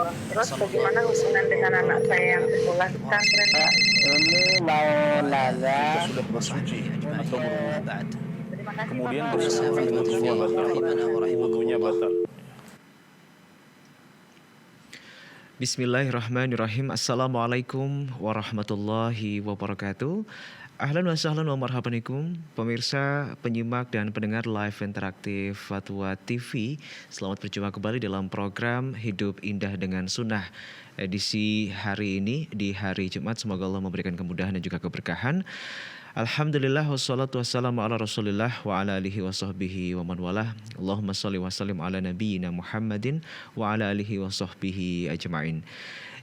Terus bagaimana hubungan dengan anak saya yang sekolah di pesantren, Pak? Ini mau nanya. Jika sudah bersuci atau berwudu, Terima kasih, kemudian Bapak. bersihkan dengan wudunya batal. Wudunya batal. Bismillahirrahmanirrahim. Assalamualaikum warahmatullahi wabarakatuh. Ahlan wa sahlan wa marhabanikum pemirsa, penyimak dan pendengar live interaktif Fatwa TV. Selamat berjumpa kembali dalam program Hidup Indah dengan Sunnah. Edisi hari ini di hari Jumat, semoga Allah memberikan kemudahan dan juga keberkahan. Alhamdulillah wassalatu wassalamu ala rasulillah wa ala alihi wa sahbihi wa man walah. Allahumma salli wa sallim ala nabiyyina Muhammadin wa ala alihi wa sahbihi ajma'in.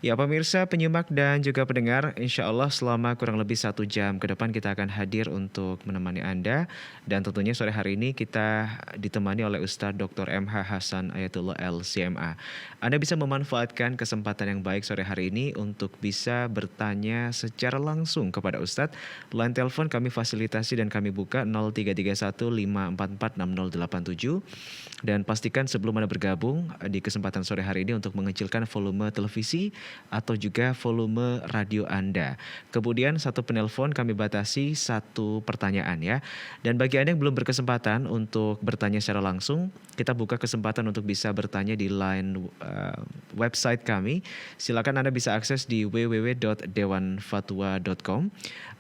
Ya pemirsa, penyimak dan juga pendengar, insya Allah selama kurang lebih 1 jam ke depan kita akan hadir untuk menemani Anda. Dan tentunya sore hari ini kita ditemani oleh Ustadz Dr. MH Hasan Ayatullah LCMA. Anda bisa memanfaatkan kesempatan yang baik sore hari ini untuk bisa bertanya secara langsung kepada Ustadz. Line telepon kami fasilitasi dan kami buka 0331 544 6087. Dan pastikan sebelum Anda bergabung di kesempatan sore hari ini untuk mengecilkan volume televisi atau juga volume radio Anda. Kemudian satu penelpon kami batasi 1 pertanyaan ya. Dan bagi Anda yang belum berkesempatan untuk bertanya secara langsung, kita buka kesempatan untuk bisa bertanya di line website kami. Silakan Anda bisa akses di www.dewanfatwa.com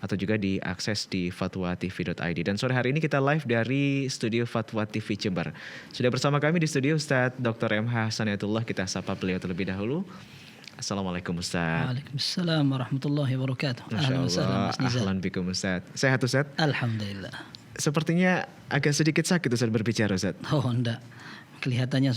atau juga diakses di fatwatv.id. Dan sore hari ini kita live dari studio Fatwa TV Jember. Sudah bersama kami di studio Ustadz Dr. MH Hasan Ayatullah. Kita sapa beliau terlebih dahulu. Assalamualaikum Ustaz. Waalaikumsalam warahmatullahi wabarakatuh. Ahlan bikum Ustaz. Sehat Ustaz? Alhamdulillah. Sepertinya agak sedikit sakit Ustaz berbicara Ustaz. Oh enggak. Kelihatannya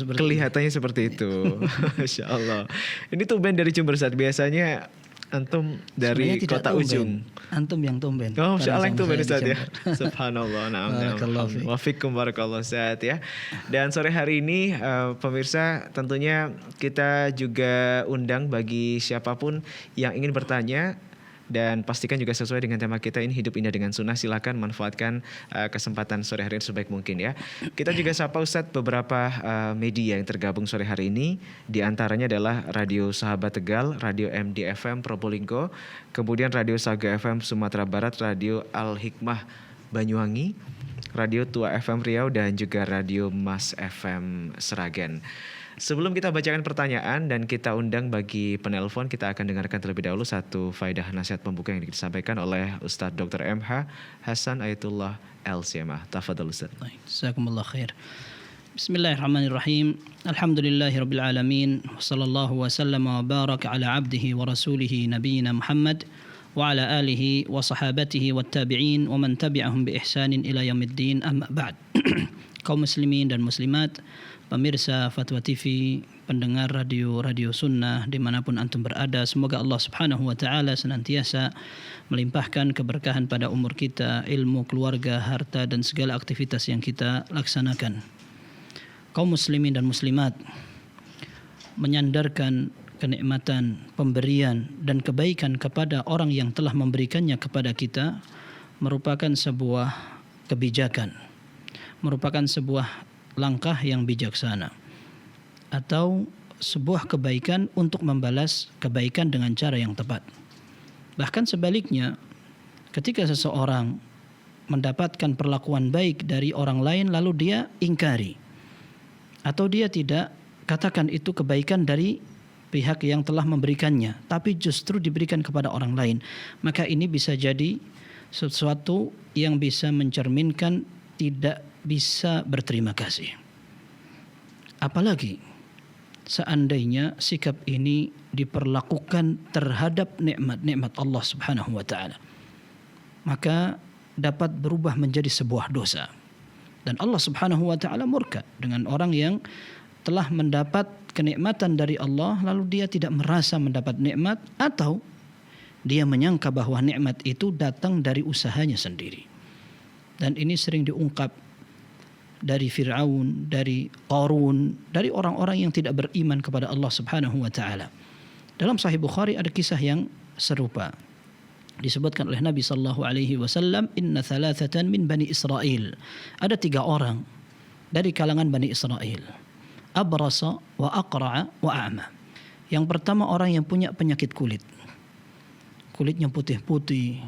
seperti itu. Masya Allah. Ini tumben dari Jember Ustaz. Biasanya antum dari kota tumben. ujung. Antum yang tumben. Oh, Masya Allah yang tumben Ustaz ya. Subhanallah. Barakallahu Wafikum barakallah Ustaz ya. Dan sore hari ini pemirsa, tentunya kita juga undang bagi siapapun yang ingin bertanya. Dan pastikan juga sesuai dengan tema kita ini, Hidup Indah dengan Sunnah. Silakan manfaatkan kesempatan sore hari ini sebaik mungkin ya. Kita juga sapa Ustadz beberapa media yang tergabung sore hari ini. Di antaranya adalah Radio Sahabat Tegal, Radio MDFM Probolinggo, kemudian Radio Saga FM Sumatera Barat, Radio Al Hikmah Banyuwangi, Radio Tua FM Riau, dan juga Radio Mas FM Seragen. Sebelum kita bacakan pertanyaan dan kita undang bagi penelpon, kita akan dengarkan terlebih dahulu satu faedah nasihat pembuka yang disampaikan oleh Ustadz Dr. MH Hasan Ayatullah LCMA. Tafadhal Ustadz. Jazakumullah khair. Bismillahirrahmanirrahim. Alhamdulillahirabbil alamin. Wassallallahu wasallama wa baraka ala abdihi wa rasulihi nabiyina Muhammad wa ala alihi wa sahabatihi wat tabi'in wa man tabi'ahum bi ihsanin ila yaumiddin. Amma ba'd. Kaum muslimin dan muslimat, pemirsa Fatwa TV, pendengar radio Sunnah dimanapun antum berada, semoga Allah Subhanahu wa Ta'ala senantiasa melimpahkan keberkahan pada umur kita, ilmu, keluarga, harta, dan segala aktivitas yang kita laksanakan. Kaum muslimin dan muslimat, menyandarkan kenikmatan, pemberian, dan kebaikan kepada orang yang telah memberikannya kepada kita merupakan sebuah kebijakan, merupakan sebuah langkah yang bijaksana, atau sebuah kebaikan untuk membalas kebaikan dengan cara yang tepat. Bahkan sebaliknya, ketika seseorang mendapatkan perlakuan baik dari orang lain lalu dia ingkari, atau dia tidak katakan itu kebaikan dari pihak yang telah memberikannya, tapi justru diberikan kepada orang lain, maka ini bisa jadi sesuatu yang bisa mencerminkan tidak bisa berterima kasih. Apalagi seandainya sikap ini diperlakukan terhadap nikmat-nikmat Allah Subhanahu wa Ta'ala, maka dapat berubah menjadi sebuah dosa. Dan Allah Subhanahu wa Ta'ala murka dengan orang yang telah mendapat kenikmatan dari Allah lalu dia tidak merasa mendapat nikmat, atau dia menyangka bahwa nikmat itu datang dari usahanya sendiri. Dan ini sering diungkap dari Fir'aun, dari Qarun, dari orang-orang yang tidak beriman kepada Allah Subhanahu wa Ta'ala. Dalam Sahih Bukhari ada kisah yang serupa. Disebutkan oleh Nabi sallallahu alaihi wasallam, "Inna thalathatan min Bani Israel." Ada 3 orang dari kalangan Bani Israel. Abrasa wa aqra'a wa a'ma. Yang pertama orang yang punya penyakit kulit. Kulitnya putih-putih,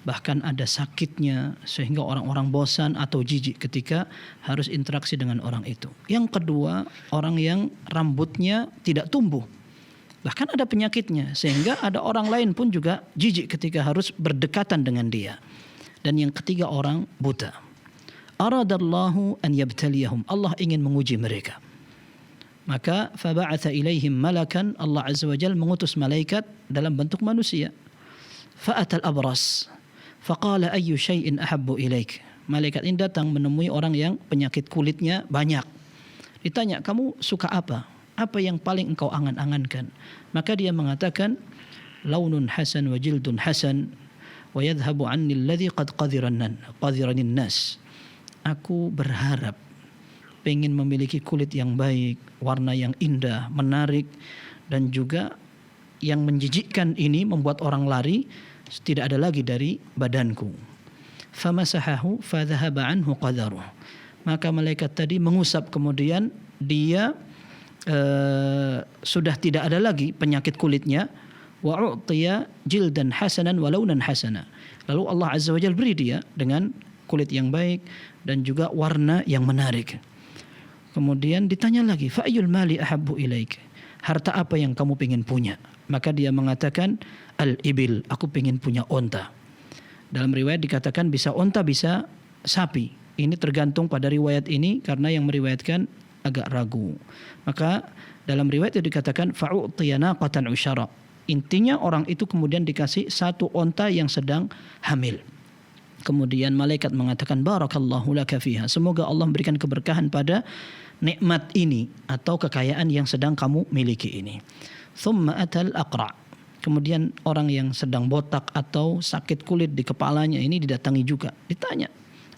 bahkan ada sakitnya sehingga orang-orang bosan atau jijik ketika harus interaksi dengan orang itu. Yang kedua, orang yang rambutnya tidak tumbuh. Bahkan ada penyakitnya sehingga ada orang lain pun juga jijik ketika harus berdekatan dengan dia. Dan yang ketiga, orang buta. Aradallahu an yabtaliyahum. Allah ingin menguji mereka. Maka faba'atha ilaihim malakan, Allah Azza wa Jalla mengutus malaikat dalam bentuk manusia. Fa'atal abras faqala ayyu syai'in ahabbu ilaik. Malaikat ini datang menemui orang yang penyakit kulitnya banyak. Ditanya, kamu suka apa? Apa yang paling engkau angan-angankan? Maka dia mengatakan, launun hasan wa jildun hasan wa yadhhabu anni alladhi qad qadhiranin nas. Aku berharap pengen memiliki kulit yang baik, warna yang indah, menarik, dan juga yang menjijikkan ini membuat orang lari, tidak ada lagi dari badanku. Famasahahu fadhahaba anhu qadaruh. Maka malaikat tadi mengusap, kemudian dia sudah tidak ada lagi penyakit kulitnya. Wa u'tiya jildan hasanan wa launan hasana. Lalu Allah Azza wa Jalla beri dia dengan kulit yang baik dan juga warna yang menarik. Kemudian ditanya lagi, fa ayyul mali ahabbu ilaik? Harta apa yang kamu ingin punya? Maka dia mengatakan, al-ibil, aku ingin punya onta. Dalam riwayat dikatakan bisa onta, bisa sapi. Ini tergantung pada riwayat ini karena yang meriwayatkan agak ragu. Maka dalam riwayat itu dikatakan fa'u'tiya naqatan usyara. Intinya orang itu kemudian dikasih satu onta yang sedang hamil. Kemudian malaikat mengatakan barakallahu laka fiha. Semoga Allah memberikan keberkahan pada nikmat ini atau kekayaan yang sedang kamu miliki ini. Thumma atal aqra. Kemudian orang yang sedang botak atau sakit kulit di kepalanya ini didatangi juga. Ditanya,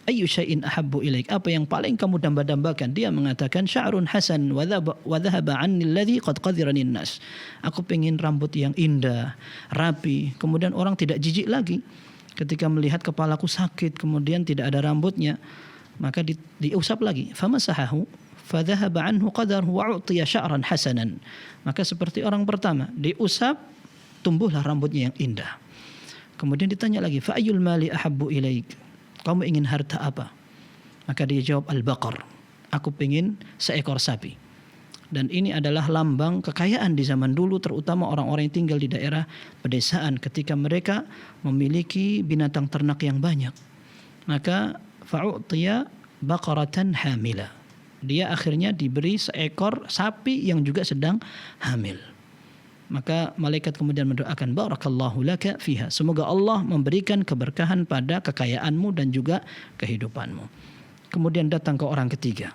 ayyu syai'in ahabbu ilaik? Apa yang paling kamu damba-dambakan? Dia mengatakan sya'run hasan wa dhahaba 'anni alladhi qad qadhiranin nas. Aku pengen rambut yang indah, rapi, kemudian orang tidak jijik lagi ketika melihat kepalaku sakit kemudian tidak ada rambutnya. Maka diusap lagi. Famasahahu fadhahaba 'anhu qadaruhu wa u'tiya sya'ran hasanan. Maka seperti orang pertama, diusap, tumbuhlah rambutnya yang indah. Kemudian ditanya lagi, fa ayyul mali ahabbu ilaik? Kamu ingin harta apa? Maka dia jawab, al-baqar. Aku ingin seekor sapi. Dan ini adalah lambang kekayaan di zaman dulu, terutama orang-orang yang tinggal di daerah pedesaan ketika mereka memiliki binatang ternak yang banyak. Maka fa'u'tiya baqaratan hamila. Dia akhirnya diberi seekor sapi yang juga sedang hamil. Maka malaikat kemudian mendoakan barakallahu laka fiha. Semoga Allah memberikan keberkahan pada kekayaanmu dan juga kehidupanmu. Kemudian datang ke orang ketiga.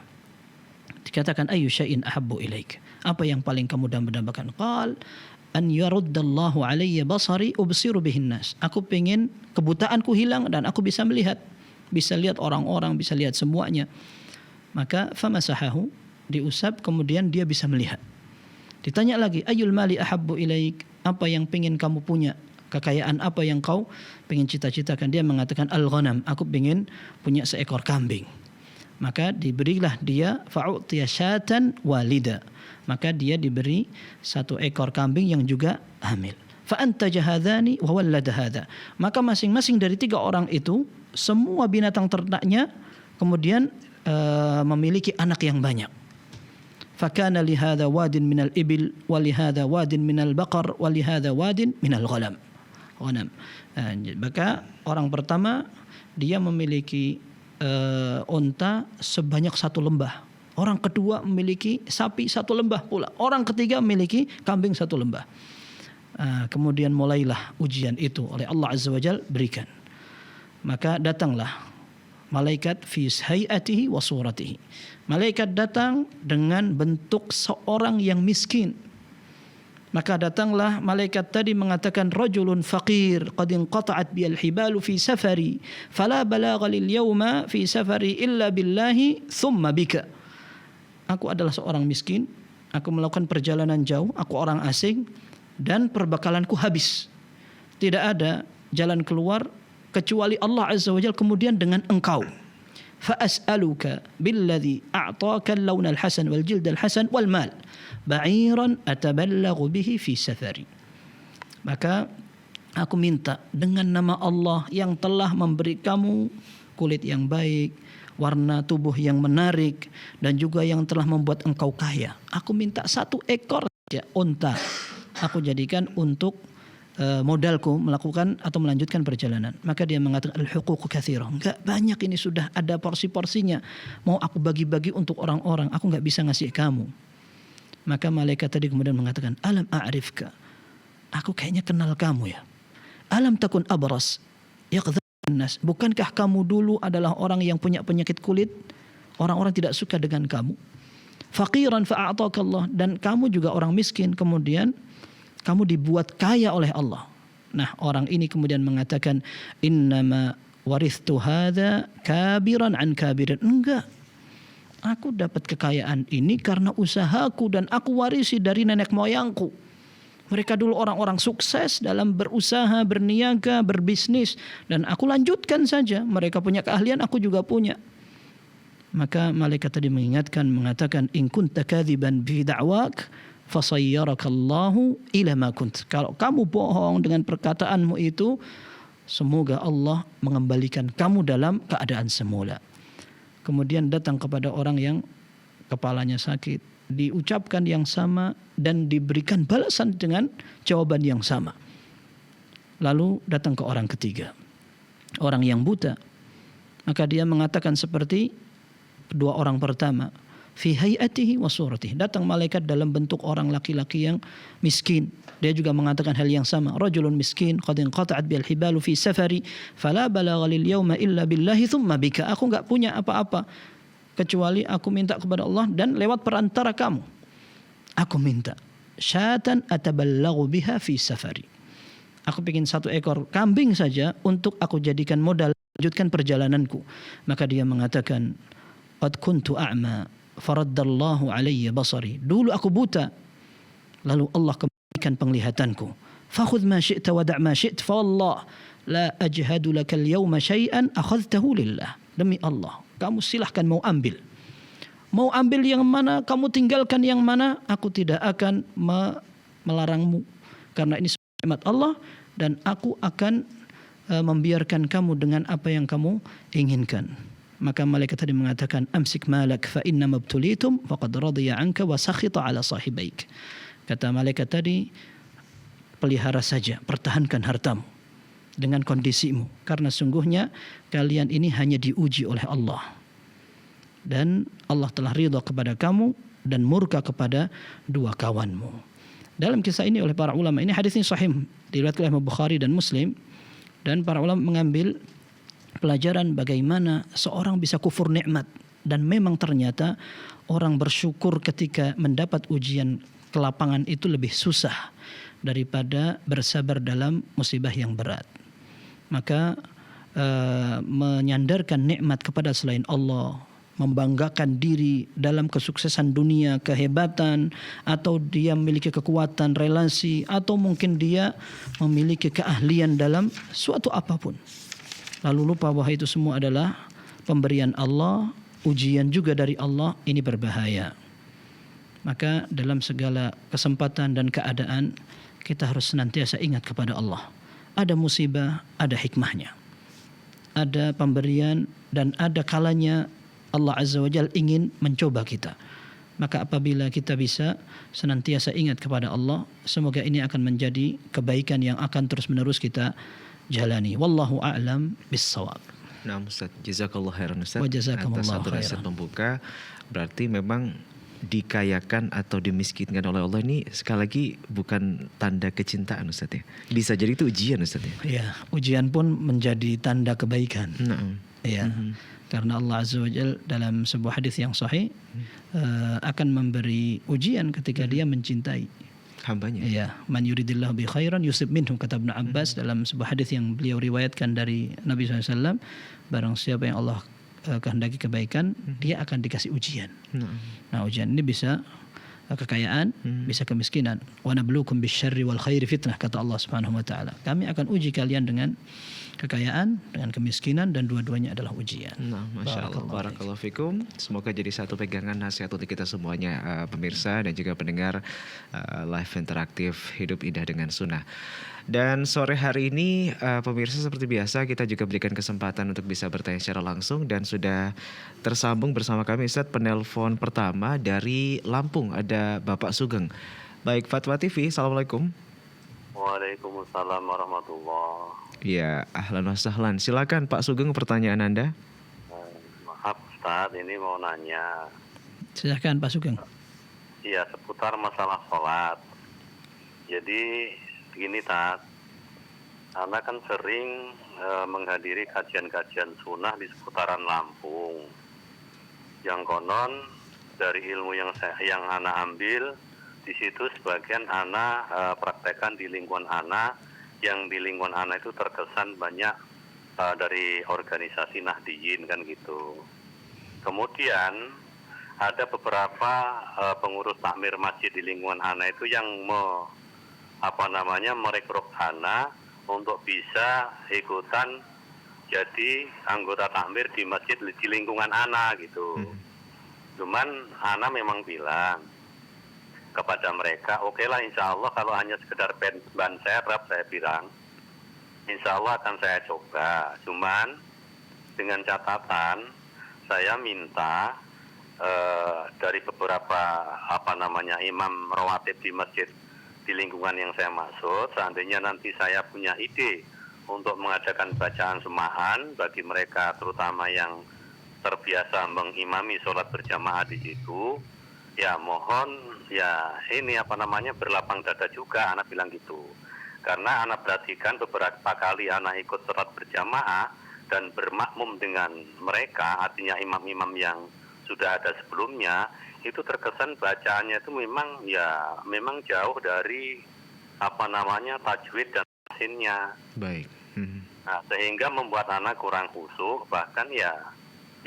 Dikatakan ayyu syai'in ahabbu ilaik? Apa yang paling kamu dambakan? Qal an yaruddallahu alayya basari ubsiru bihin nas. Aku pengen kebutaanku hilang dan aku bisa melihat. Bisa lihat orang-orang, bisa lihat semuanya. Maka famasahahu, diusap, kemudian dia bisa melihat. Ditanya lagi, ayyul mali ahabbu ilaik? Apa yang pengen kamu punya? Kekayaan apa yang kau pengen cita-citakan? Dia mengatakan al-ghanam, aku pengen punya seekor kambing. Maka diberilah dia fa'u'tiya syatan walida. Maka dia diberi satu ekor kambing yang juga hamil. Fa'antaja hadzani wa wallada hadza. Maka masing-masing dari tiga orang itu, semua binatang ternaknya kemudian memiliki anak yang banyak. Fakana lihada wadin minal ibil, walihada wadin minal baqar, walihada wadin minal ghanam. Maka orang pertama dia memiliki unta sebanyak satu lembah. Orang kedua memiliki sapi satu lembah pula. Orang ketiga memiliki kambing satu lembah. Kemudian mulailah ujian itu oleh Allah Azza wa Jalla berikan. Maka datanglah malaikat fi hayatihi wa suratihi. Malaikat datang dengan bentuk seorang yang miskin. Maka datanglah malaikat tadi mengatakan rajulun faqir qad inqata'at bi al-hibalu fi safari fala balagha lil yawma fi safari illa billahi thumma bika. Aku adalah seorang miskin, aku melakukan perjalanan jauh, aku orang asing dan perbekalanku habis. Tidak ada jalan keluar kecuali Allah Azza wa Jalla kemudian dengan engkau. فأسألك بالذي أعطاك اللون الحسن والجلد الحسن والمال بعيرا أتبلغ به في سفري. Maka aku minta dengan nama Allah yang telah memberi kamu kulit yang baik, warna tubuh yang menarik, dan juga yang telah membuat engkau kaya. Aku minta 1 ekor saja unta. Aku jadikan untuk modalku melakukan atau melanjutkan perjalanan. Maka dia mengatakan al-huquq katsirah. Enggak, banyak ini, sudah ada porsi-porsinya. Mau aku bagi-bagi untuk orang-orang, aku enggak bisa ngasih kamu. Maka malaikat tadi kemudian mengatakan, alam a'rifka. Aku kayaknya kenal kamu ya. Alam takun abras yaqdhan nas. Bukankah kamu dulu adalah orang yang punya penyakit kulit? Orang-orang tidak suka dengan kamu. Faqiran fa'ataka Allah, dan kamu juga orang miskin, kemudian kamu dibuat kaya oleh Allah. Nah, orang ini kemudian mengatakan, innama warithtu hadza kabiran an kabirin. Enggak. Aku dapat kekayaan ini karena usahaku dan aku warisi dari nenek moyangku. Mereka dulu orang-orang sukses dalam berusaha, berniaga, berbisnis, dan aku lanjutkan saja. Mereka punya keahlian, aku juga punya. Maka malaikat tadi mengingatkan, mengatakan, in kunta kadziban bi da'wak fasayyarakallahu ila ma kunt. Kalau kamu bohong dengan perkataanmu itu, semoga Allah mengembalikan kamu dalam keadaan semula. Kemudian datang kepada orang yang kepalanya sakit, diucapkan yang sama dan diberikan balasan dengan jawaban yang sama. Lalu datang ke orang ketiga, orang yang buta. Maka dia mengatakan seperti 2 orang pertama, fi hayatihi wa suratihi. Datang malaikat dalam bentuk orang laki-laki yang miskin. Dia juga mengatakan hal yang sama. Rajulun miskin qad inqata'at bil hibalu fi safari fala balagha lil yawma illa billahi thumma bika. Aku enggak punya apa-apa kecuali aku minta kepada Allah dan lewat perantara kamu. Aku minta syatan atabalaghu biha fi safari. Aku ingin 1 ekor kambing saja untuk aku jadikan modal lanjutkan perjalananku. Maka dia mengatakan, qad kuntu a'ma faraddallahu alayya basari. Dulu aku buta, lalu Allah kembalikan penglihatanku. Fakhudh ma syi'ta wa da' ma syi'ta fa wallah la ajhadu lakal yawma syai'an akhadhtahu lillah. Demi Allah, kamu silahkan mau ambil. Mau ambil yang mana, kamu tinggalkan yang mana, aku tidak akan melarangmu. Karena ini nikmat Allah dan aku akan membiarkan kamu dengan apa yang kamu inginkan. Maka malaikat tadi mengatakan, amsik malak fa inna mabtulitum faqad radiya anka wa sakhita ala sahibaik. Kata malaikat tadi, pelihara saja, pertahankan hartamu dengan kondisimu, karena sungguhnya kalian ini hanya diuji oleh Allah. Dan Allah telah ridha kepada kamu dan murka kepada 2 kawanmu. Dalam kisah ini oleh para ulama, ini hadis ini sahih, diriwayatkan oleh Bukhari dan Muslim, dan para ulama mengambil pelajaran bagaimana seorang bisa kufur nikmat. Dan memang ternyata orang bersyukur ketika mendapat ujian kelapangan itu lebih susah daripada bersabar dalam musibah yang berat. Maka menyandarkan nikmat kepada selain Allah, membanggakan diri dalam kesuksesan dunia, kehebatan, atau dia memiliki kekuatan relasi, atau mungkin dia memiliki keahlian dalam suatu apapun, lalu lupa bahwa itu semua adalah pemberian Allah, ujian juga dari Allah, ini berbahaya. Maka dalam segala kesempatan dan keadaan kita harus senantiasa ingat kepada Allah. Ada musibah, ada hikmahnya. Ada pemberian dan ada kalanya Allah Azza wa Jalla ingin mencoba kita. Maka apabila kita bisa senantiasa ingat kepada Allah, semoga ini akan menjadi kebaikan yang akan terus-menerus kita jalani. Wallahu a'lam bis-shawab. Nah, Ustaz, jazakallah khairan Ustaz. Wa jazakumullah atas satu nasihat khairan. pembuka. Berarti memang dikayakan atau dimiskinkan oleh Allah ini sekali lagi bukan tanda kecintaan Ustaz ya. Bisa jadi itu ujian Ustaz ya. Ya, ujian pun menjadi tanda kebaikan. Nah. Ya. Karena Allah Azza wa Jalla dalam sebuah hadis yang sahih akan memberi ujian ketika dia mencintai hambanya. Ya, man yuridillahu bi khairan yusib minhu, kata Ibnu Abbas dalam sebuah hadis yang beliau riwayatkan dari Nabi SAW, barang siapa yang Allah kehendaki kebaikan, dia akan dikasih ujian. Nah, ujian ini bisa kekayaan, bisa kemiskinan. Wa nabluukum bisyarri wal khairi fitnah, kata Allah Subhanahu wa taala. Kami akan uji kalian dengan kekayaan, dengan kemiskinan, dan dua-duanya adalah ujian. Nah, Masya Allah, barakallahu fikum. Semoga jadi satu pegangan nasihat untuk kita semuanya, pemirsa dan juga pendengar live interaktif Hidup Indah dengan Sunnah. Dan sore hari ini pemirsa seperti biasa kita juga berikan kesempatan untuk bisa bertanya secara langsung, dan sudah tersambung bersama kami Ustadz penelpon pertama dari Lampung, ada Bapak Sugeng. Baik, Fatwa TV, Assalamualaikum. Waalaikumsalam warahmatullahi. Ya, ahlan wa sahlan. Silakan Pak Sugeng, pertanyaan Anda. Maaf Ustaz, ini mau nanya. Silakan Pak Sugeng. Iya, seputar masalah sholat. Jadi begini Tat, Ana kan sering menghadiri kajian-kajian sunnah di seputaran Lampung. Yang konon dari ilmu yang Ana ambil, di situ sebagian Ana praktekkan di lingkungan Ana, yang di lingkungan Ana itu terkesan banyak dari organisasi Nahdiyin kan gitu. Kemudian ada beberapa pengurus takmir masjid di lingkungan Ana itu yang merekrut Ana untuk bisa ikutan jadi anggota takmir di masjid di lingkungan Ana gitu. Cuman Ana memang bilang kepada mereka, oke lah insya Allah kalau hanya sekedar ban serep, saya bilang insya Allah akan saya coba. Cuman dengan catatan saya minta dari beberapa imam rawatib di masjid di lingkungan yang saya maksud, seandainya nanti saya punya ide untuk mengadakan bacaan semaan bagi mereka terutama yang terbiasa mengimami sholat berjamaah di situ, ya mohon ya ini berlapang dada juga, anak bilang gitu. Karena anak perhatikan beberapa kali anak ikut sholat berjamaah dan bermakmum dengan mereka, artinya imam-imam yang sudah ada sebelumnya, itu terkesan bacaannya itu memang jauh dari tajwid dan tahsinnya. Baik. Nah, sehingga membuat anak kurang khusyuk, bahkan ya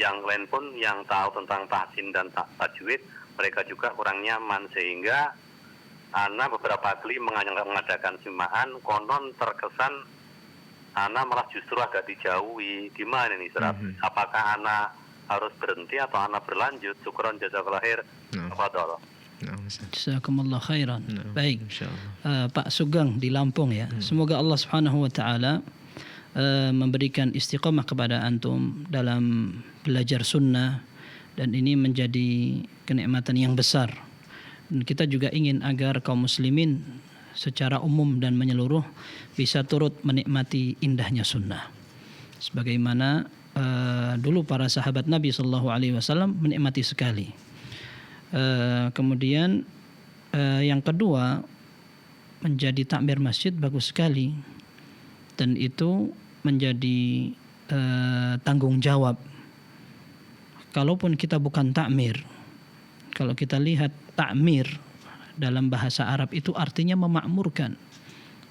yang lain pun yang tahu tentang tahsin dan tajwid mereka juga kurang nyaman, sehingga anak beberapa kali mengadakan simaan konon terkesan anak malah justru agak dijauhi. Gimana nih Ustaz? Apakah anak harus berhenti atau anak berlanjut? Syukron jazakallahu khair. Tafadhol. Jazakumullah khairan. Baik. Pak Sugeng di Lampung ya. Semoga Allah Subhanahu wa taala memberikan istiqomah kepada antum dalam belajar sunnah, dan ini menjadi kenikmatan yang besar. Dan kita juga ingin agar kaum muslimin secara umum dan menyeluruh bisa turut menikmati indahnya sunnah. Sebagaimana dulu para sahabat Nabi Sallallahu Alaihi Wasallam menikmati sekali. Kemudian yang kedua, menjadi takmir masjid bagus sekali, dan itu menjadi tanggung jawab. Kalaupun kita bukan takmir, kalau kita lihat takmir dalam bahasa Arab itu artinya memakmurkan,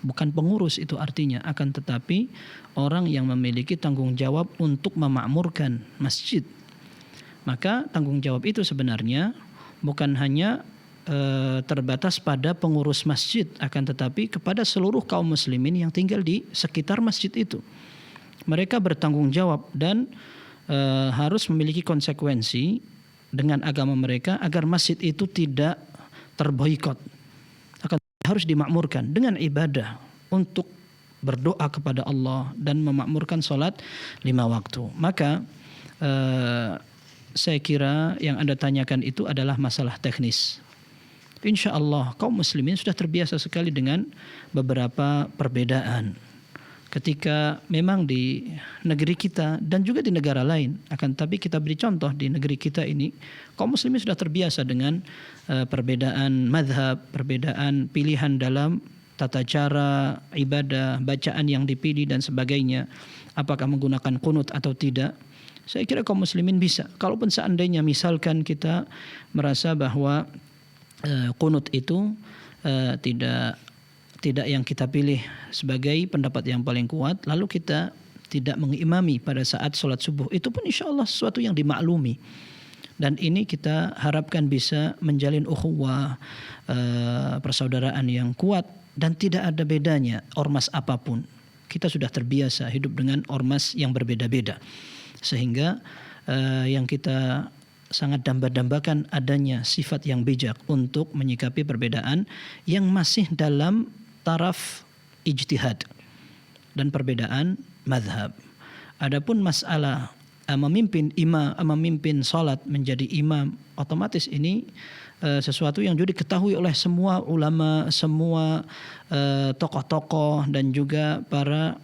bukan pengurus itu artinya, akan tetapi orang yang memiliki tanggung jawab untuk memakmurkan masjid. Maka tanggung jawab itu sebenarnya bukan hanya terbatas pada pengurus masjid, akan tetapi kepada seluruh kaum muslimin yang tinggal di sekitar masjid itu. Mereka bertanggung jawab dan harus memiliki konsekuensi dengan agama mereka agar masjid itu tidak terboikot. Harus dimakmurkan dengan ibadah untuk berdoa kepada Allah dan memakmurkan sholat 5 waktu. Maka saya kira yang Anda tanyakan itu adalah masalah teknis. Insya Allah kaum muslimin sudah terbiasa sekali dengan beberapa perbedaan. Ketika memang di negeri kita dan juga di negara lain, akan tapi kita beri contoh di negeri kita ini, kaum muslimin sudah terbiasa dengan perbedaan mazhab, perbedaan pilihan dalam tata cara ibadah, bacaan yang dipilih dan sebagainya, apakah menggunakan qunut atau tidak. Saya kira kaum muslimin bisa. Kalaupun seandainya misalkan kita merasa bahwa qunut itu tidak yang kita pilih sebagai pendapat yang paling kuat, lalu kita tidak mengimami pada saat sholat subuh, itu pun insya Allah sesuatu yang dimaklumi. Dan ini kita harapkan bisa menjalin ukhuwah, persaudaraan yang kuat, dan tidak ada bedanya ormas apapun. Kita sudah terbiasa hidup dengan ormas yang berbeda-beda. Sehingga yang kita sangat damba-dambakan adanya sifat yang bijak untuk menyikapi perbedaan yang masih dalam taraf ijtihad dan perbedaan mazhab. Adapun masalah memimpin salat menjadi imam, otomatis ini sesuatu yang juga diketahui oleh semua ulama, semua tokoh-tokoh dan juga para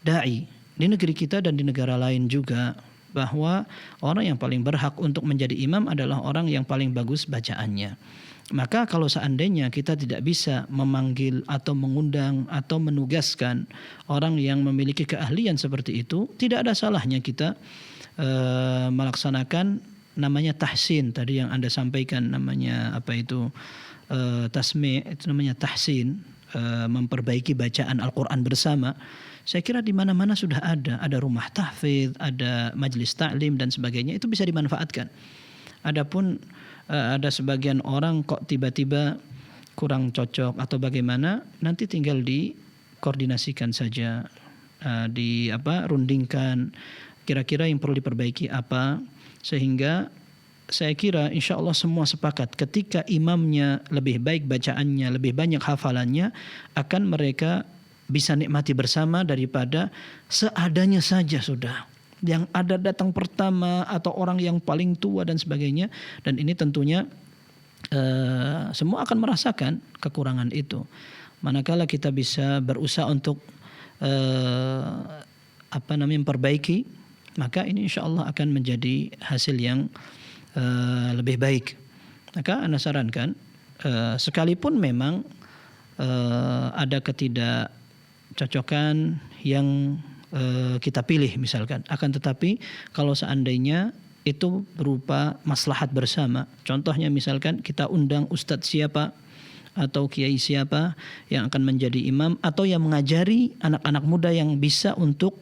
dai di negeri kita dan di negara lain juga, bahwa orang yang paling berhak untuk menjadi imam adalah orang yang paling bagus bacaannya. Maka kalau seandainya kita tidak bisa memanggil atau mengundang atau menugaskan orang yang memiliki keahlian seperti itu, tidak ada salahnya kita melaksanakan namanya tahsin tadi yang Anda sampaikan, namanya tasmi', itu namanya tahsin, memperbaiki bacaan Al-Quran bersama. Saya kira di mana-mana sudah ada rumah tahfidz, ada majelis taklim dan sebagainya, itu bisa dimanfaatkan. Adapun ada sebagian orang kok tiba-tiba kurang cocok atau bagaimana, nanti tinggal dikoordinasikan saja, rundingkan kira-kira yang perlu diperbaiki apa, sehingga saya kira insya Allah semua sepakat ketika imamnya lebih baik bacaannya, lebih banyak hafalannya, akan mereka bisa nikmati bersama daripada seadanya saja sudah. Yang ada datang pertama atau orang yang paling tua dan sebagainya, dan ini tentunya semua akan merasakan kekurangan itu. Manakala kita bisa berusaha untuk memperbaiki, maka ini insya Allah akan menjadi hasil yang lebih baik. Maka Anda sarankan, sekalipun memang ada ketidakcocokan yang kita pilih misalkan, akan tetapi kalau seandainya itu berupa maslahat bersama, contohnya misalkan kita undang ustadz siapa atau kiai siapa yang akan menjadi imam atau yang mengajari anak-anak muda yang bisa untuk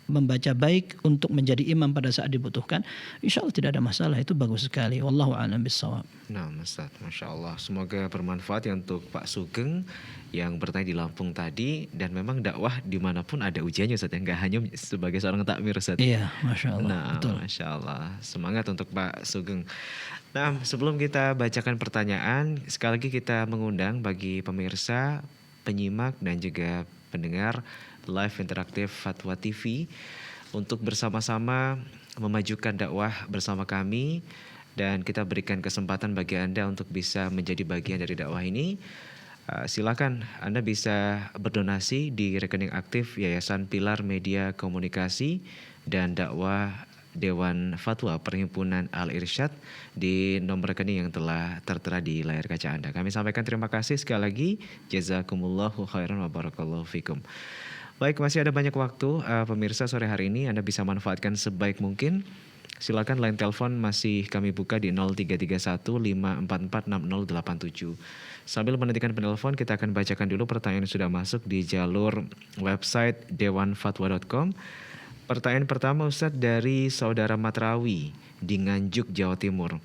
membaca baik untuk menjadi imam pada saat dibutuhkan, insya Allah tidak ada masalah, itu bagus sekali. Wallahu a'lam bishawab. Nah, Ustaz, Masya Allah, semoga bermanfaat ya untuk Pak Sugeng yang bertanya di Lampung tadi, dan memang dakwah dimanapun ada ujiannya Ustaz, nggak hanya sebagai seorang takmir Ustaz. Iya, Masya Allah. Nah, betul. Masya Allah, semangat untuk Pak Sugeng. Nah, sebelum kita bacakan pertanyaan, sekali lagi kita mengundang bagi pemirsa, penyimak dan juga pendengar live interaktif Fatwa TV untuk bersama-sama memajukan dakwah bersama kami, dan kita berikan kesempatan bagi Anda untuk bisa menjadi bagian dari dakwah ini. Silakan Anda bisa berdonasi di rekening aktif Yayasan Pilar Media Komunikasi dan Dakwah Dewan Fatwa Perhimpunan Al-Irsyad di nomor rekening yang telah tertera di layar kaca Anda. Kami sampaikan terima kasih sekali lagi. Jazakumullahu khairan wa barakallahu fikum. Baik, masih ada banyak waktu pemirsa, sore hari ini Anda bisa manfaatkan sebaik mungkin. Silakan line telepon masih kami buka di 0331 544 6087. Sambil menantikan penelpon, kita akan bacakan dulu pertanyaan yang sudah masuk di jalur website dewanfatwa.com. Pertanyaan pertama Ustadz dari saudara Matrawi di Nganjuk, Jawa Timur.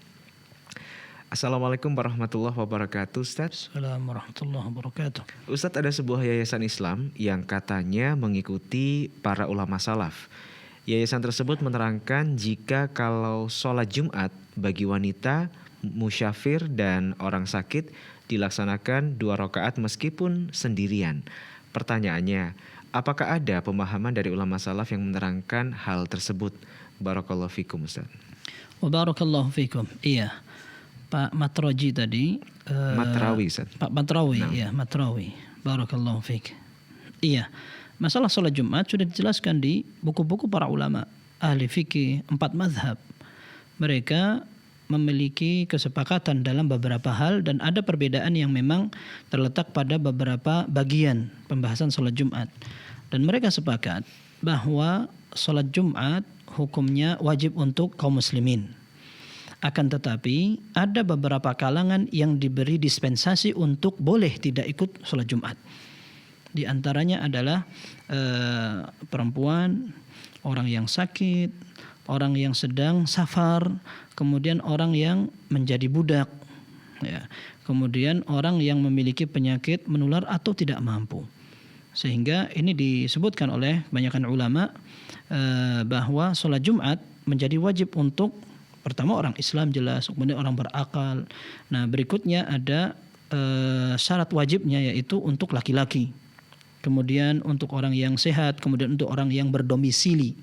Assalamualaikum warahmatullahi wabarakatuh Ustadz. Assalamualaikum warahmatullahi wabarakatuh. Ustadz, ada sebuah yayasan Islam yang katanya mengikuti para ulama salaf. Yayasan tersebut menerangkan jika kalau sholat Jumat bagi wanita, musyafir dan orang sakit dilaksanakan 2 rakaat meskipun sendirian. Pertanyaannya, apakah ada pemahaman dari ulama salaf yang menerangkan hal tersebut? Barakallahu fikum Ustaz. Wa barakallahu fikum. Iya. Pak Matraji tadi. Matrawi Ustaz. Pak Matrawi, Nah. ya Matrawi. Barakallahu fik. Iya. Masalah sholat Jumat sudah dijelaskan di buku-buku para ulama ahli fikih 4 mazhab. Mereka memiliki kesepakatan dalam beberapa hal, dan ada perbedaan yang memang terletak pada beberapa bagian pembahasan sholat Jumat. Dan mereka sepakat bahwa sholat Jumat hukumnya wajib untuk kaum muslimin. Akan tetapi ada beberapa kalangan yang diberi dispensasi untuk boleh tidak ikut sholat Jumat. Di antaranya adalah perempuan, orang yang sakit, orang yang sedang safar, kemudian orang yang menjadi budak, ya. Kemudian orang yang memiliki penyakit menular atau tidak mampu. Sehingga ini disebutkan oleh kebanyakan ulama bahwa sholat Jumat menjadi wajib untuk pertama orang Islam jelas, kemudian orang berakal. Nah, berikutnya ada syarat wajibnya yaitu untuk laki-laki. Kemudian untuk orang yang sehat, kemudian untuk orang yang berdomisili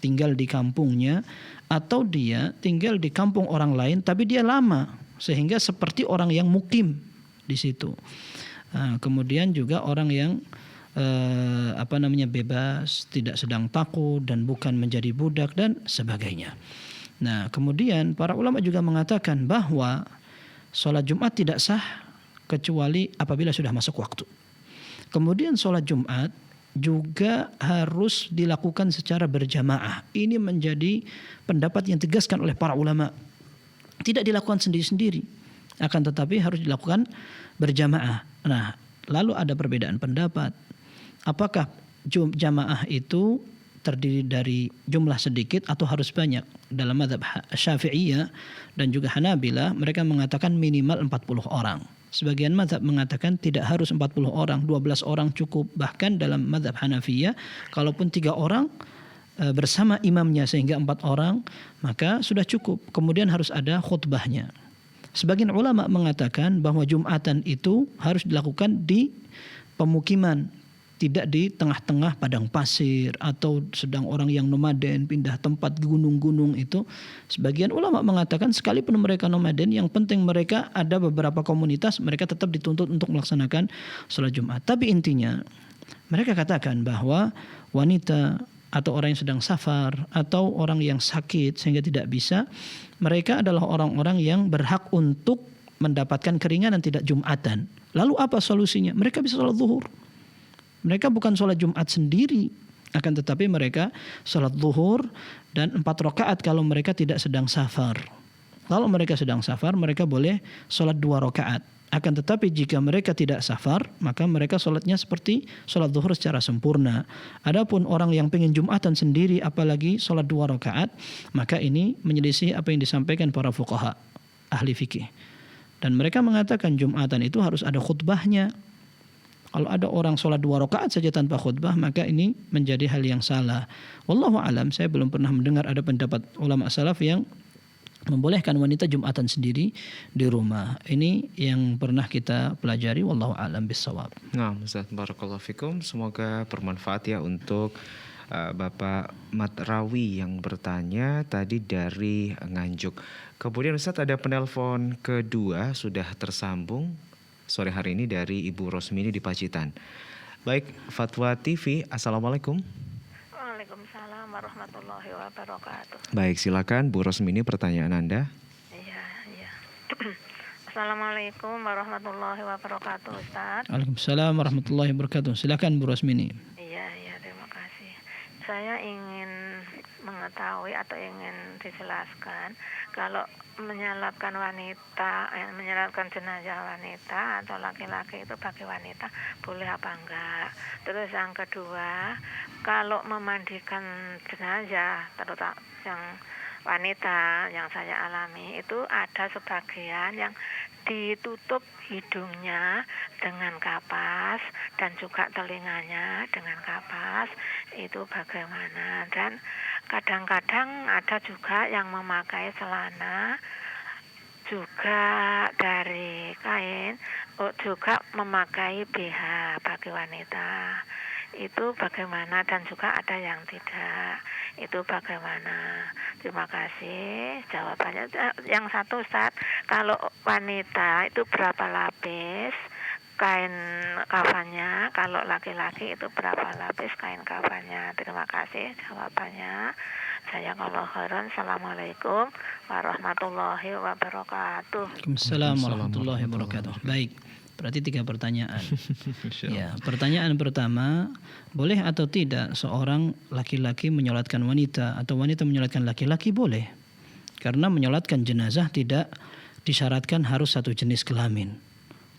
tinggal di kampungnya, atau dia tinggal di kampung orang lain tapi dia lama sehingga seperti orang yang mukim di situ. Nah, kemudian juga orang yang bebas, tidak sedang takut dan bukan menjadi budak dan sebagainya. Nah, kemudian para ulama juga mengatakan bahwa sholat Jumat tidak sah kecuali apabila sudah masuk waktu. Kemudian sholat Jumat juga harus dilakukan secara berjamaah. Ini menjadi pendapat yang ditegaskan oleh para ulama. Tidak dilakukan sendiri-sendiri, akan tetapi harus dilakukan berjamaah. Nah, lalu ada perbedaan pendapat. Apakah jamaah itu terdiri dari jumlah sedikit atau harus banyak? Dalam mazhab Syafi'iyah dan juga Hanabilah, mereka mengatakan minimal 40 orang. Sebagian mazhab mengatakan tidak harus 40 orang, 12 orang cukup. Bahkan dalam mazhab Hanafiyah, kalaupun 3 orang bersama imamnya sehingga 4 orang, maka sudah cukup. Kemudian harus ada khutbahnya. Sebagian ulama mengatakan bahwa Jumatan itu harus dilakukan di pemukiman, tidak di tengah-tengah padang pasir atau sedang orang yang nomaden pindah tempat gunung-gunung itu. Sebagian ulama mengatakan sekalipun mereka nomaden, yang penting mereka ada beberapa komunitas, mereka tetap dituntut untuk melaksanakan sholat Jumat. Tapi intinya mereka katakan bahwa wanita atau orang yang sedang safar atau orang yang sakit sehingga tidak bisa, mereka adalah orang-orang yang berhak untuk mendapatkan keringanan tidak Jumatan. Lalu apa solusinya? Mereka bisa sholat zuhur. Mereka bukan sholat Jumat sendiri, akan tetapi mereka sholat zuhur dan 4 rakaat kalau mereka tidak sedang safar. Kalau mereka sedang safar, mereka boleh sholat 2 rakaat. Akan tetapi jika mereka tidak safar, maka mereka sholatnya seperti sholat zuhur secara sempurna. Adapun orang yang pengen Jumatan sendiri, apalagi sholat 2 rakaat, maka ini menyelisih apa yang disampaikan para fuqaha, ahli fikih. Dan mereka mengatakan Jumatan itu harus ada khutbahnya. Kalau ada orang sholat 2 rakaat saja tanpa khutbah, maka ini menjadi hal yang salah. Wallahu alam, saya belum pernah mendengar ada pendapat ulama salaf yang membolehkan wanita Jumatan sendiri di rumah. Ini yang pernah kita pelajari. Wallahu a'lam bissawab. Nah, Ustaz, barakallahu fikum. Semoga bermanfaat ya untuk Bapak Matrawi yang bertanya tadi dari Nganjuk. Kemudian Ustaz, ada penelpon kedua sudah tersambung sore hari ini dari Ibu Rosmini di Pacitan. Baik, Fatwa TV, Assalamualaikum. Waalaikumsalam warahmatullahi wabarakatuh. Baik, silakan Bu Rosmini, pertanyaan Anda. Iya. Assalamualaikum warahmatullahi wabarakatuh, Ustaz. Waalaikumsalam warahmatullahi wabarakatuh. Silakan Bu Rosmini. Iya, terima kasih. Saya ingin mengetahui atau ingin dijelaskan kalau menyalatkan jenazah wanita atau laki-laki itu bagi wanita boleh apa enggak. Terus yang kedua, kalau memandikan jenazah terutama yang wanita yang saya alami itu ada sebagian yang ditutup hidungnya dengan kapas dan juga telinganya dengan kapas, itu bagaimana? Dan kadang-kadang ada juga yang memakai celana juga dari kain, juga memakai BH bagi wanita. Itu bagaimana? Dan juga ada yang tidak. Itu bagaimana? Terima kasih jawabannya. Yang satu, Ustaz, kalau wanita itu berapa lapis kain kafannya, kalau laki-laki itu berapa lapis kain kafannya? Terima kasih jawabannya. Jazakallahu khairan. Assalamualaikum warahmatullahi wabarakatuh. Waalaikumsalam warahmatullahi wabarakatuh. Baik, berarti 3 pertanyaan. Ya, pertanyaan pertama, boleh atau tidak seorang laki-laki menyolatkan wanita atau wanita menyolatkan laki-laki? Boleh. Karena menyolatkan jenazah tidak disyaratkan harus satu jenis kelamin.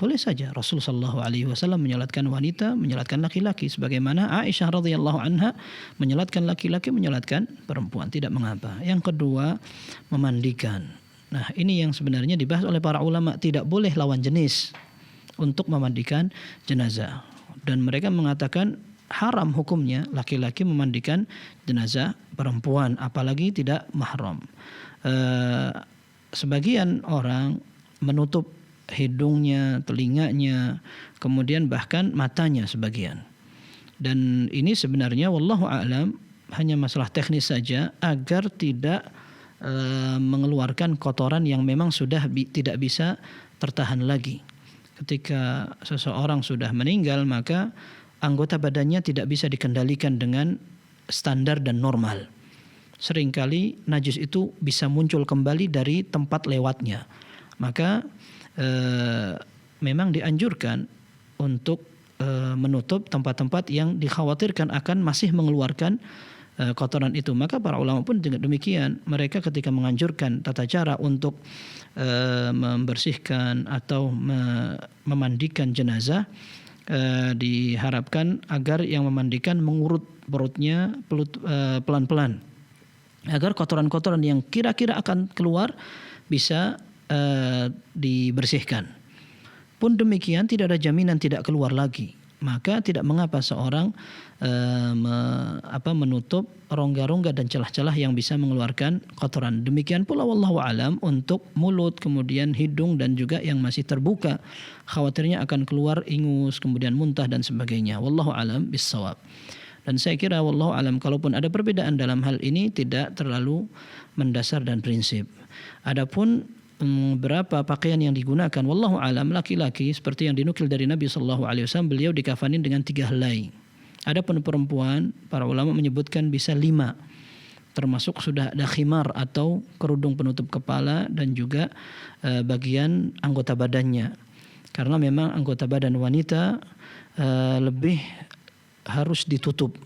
Boleh saja Rasul sallallahu alaihi wasallam menyolatkan wanita, menyolatkan laki-laki sebagaimana Aisyah radhiyallahu anha menyolatkan laki-laki, menyolatkan perempuan, tidak mengapa. Yang kedua, memandikan. Nah, ini yang sebenarnya dibahas oleh para ulama, tidak boleh lawan jenis untuk memandikan jenazah. Dan mereka mengatakan haram hukumnya laki-laki memandikan jenazah perempuan, apalagi tidak mahram. Sebagian orang menutup hidungnya, telinganya, kemudian bahkan matanya sebagian. Dan ini sebenarnya wallahu a'lam hanya masalah teknis saja agar tidak mengeluarkan kotoran yang memang sudah tidak bisa tertahan lagi. Ketika seseorang sudah meninggal, maka anggota badannya tidak bisa dikendalikan dengan standar dan normal. Seringkali najis itu bisa muncul kembali dari tempat lewatnya. Maka memang dianjurkan untuk menutup tempat-tempat yang dikhawatirkan akan masih mengeluarkan kotoran itu. Maka para ulama pun juga demikian. Mereka ketika menganjurkan tata cara untuk membersihkan atau memandikan jenazah, diharapkan agar yang memandikan mengurut perutnya pelan-pelan, agar kotoran-kotoran yang kira-kira akan keluar bisa dibersihkan. Pun demikian tidak ada jaminan tidak keluar lagi. Maka tidak mengapa seorang menutup rongga-rongga dan celah-celah yang bisa mengeluarkan kotoran. Demikian pula wallahu alam untuk mulut, kemudian hidung dan juga yang masih terbuka, khawatirnya akan keluar ingus, kemudian muntah dan sebagainya. Wallahu alam bissawab. Dan saya kira wallahu alam kalaupun ada perbedaan dalam hal ini tidak terlalu mendasar dan prinsip. Adapun berapa pakaian yang digunakan, wallahu alam, laki-laki seperti yang dinukil dari Nabi sallallahu alaihi wasallam, beliau dikafanin dengan 3 helai. Adapun perempuan, para ulama menyebutkan bisa 5, termasuk sudah ada khimar atau kerudung penutup kepala dan juga bagian anggota badannya. Karena memang anggota badan wanita lebih harus ditutup.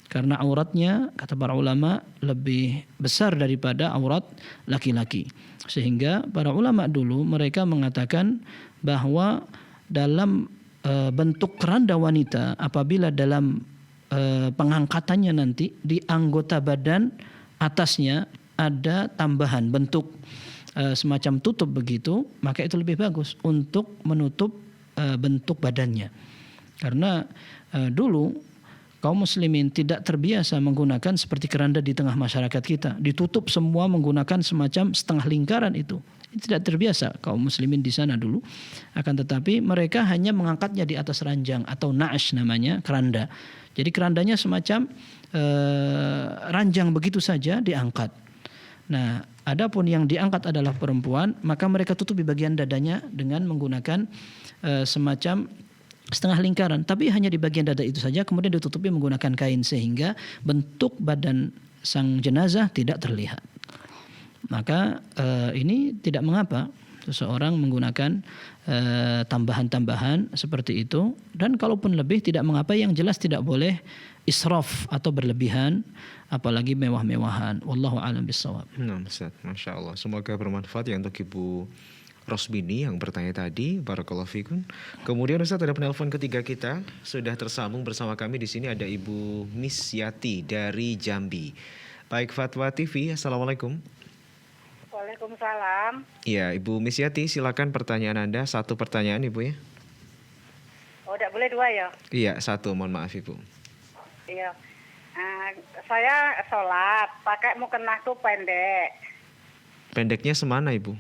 Karena auratnya, kata para ulama, lebih besar daripada aurat laki-laki. Sehingga para ulama dulu mereka mengatakan bahwa dalam bentuk keranda wanita, apabila dalam pengangkatannya nanti di anggota badan atasnya ada tambahan bentuk semacam tutup begitu, maka itu lebih bagus untuk menutup bentuk badannya. Karena dulu kaum muslimin tidak terbiasa menggunakan seperti keranda di tengah masyarakat kita. Ditutup semua menggunakan semacam setengah lingkaran itu. Tidak terbiasa kaum muslimin di sana dulu. Akan tetapi mereka hanya mengangkatnya di atas ranjang atau na'ash namanya, keranda. Jadi kerandanya semacam ranjang begitu saja diangkat. Nah, adapun yang diangkat adalah perempuan, maka mereka tutupi bagian dadanya dengan menggunakan semacam setengah lingkaran, tapi hanya di bagian dada itu saja, kemudian ditutupi menggunakan kain sehingga bentuk badan sang jenazah tidak terlihat. Maka ini tidak mengapa seseorang menggunakan tambahan-tambahan seperti itu, dan kalaupun lebih tidak mengapa, yang jelas tidak boleh israf atau berlebihan, apalagi mewah-mewahan. Wallahu a'lam bishawab. Nah, Ustaz, Masya Allah. Semoga bermanfaat ya untuk Ibu Rosbini yang bertanya tadi. Barakallahu fikum. Kemudian Ustaz, ada penelpon ketiga kita sudah tersambung bersama kami di sini, ada Ibu Miss Yati dari Jambi. Baik Fatwa TV, Assalamualaikum. Waalaikumsalam. Iya, Ibu Miss Yati, silakan pertanyaan Anda. 1 pertanyaan Ibu ya. Oh, tidak boleh 2 ya? Iya, 1, mohon maaf Ibu. Iya. Saya sholat pakai mukena tuh pendek. Pendeknya semana Ibu?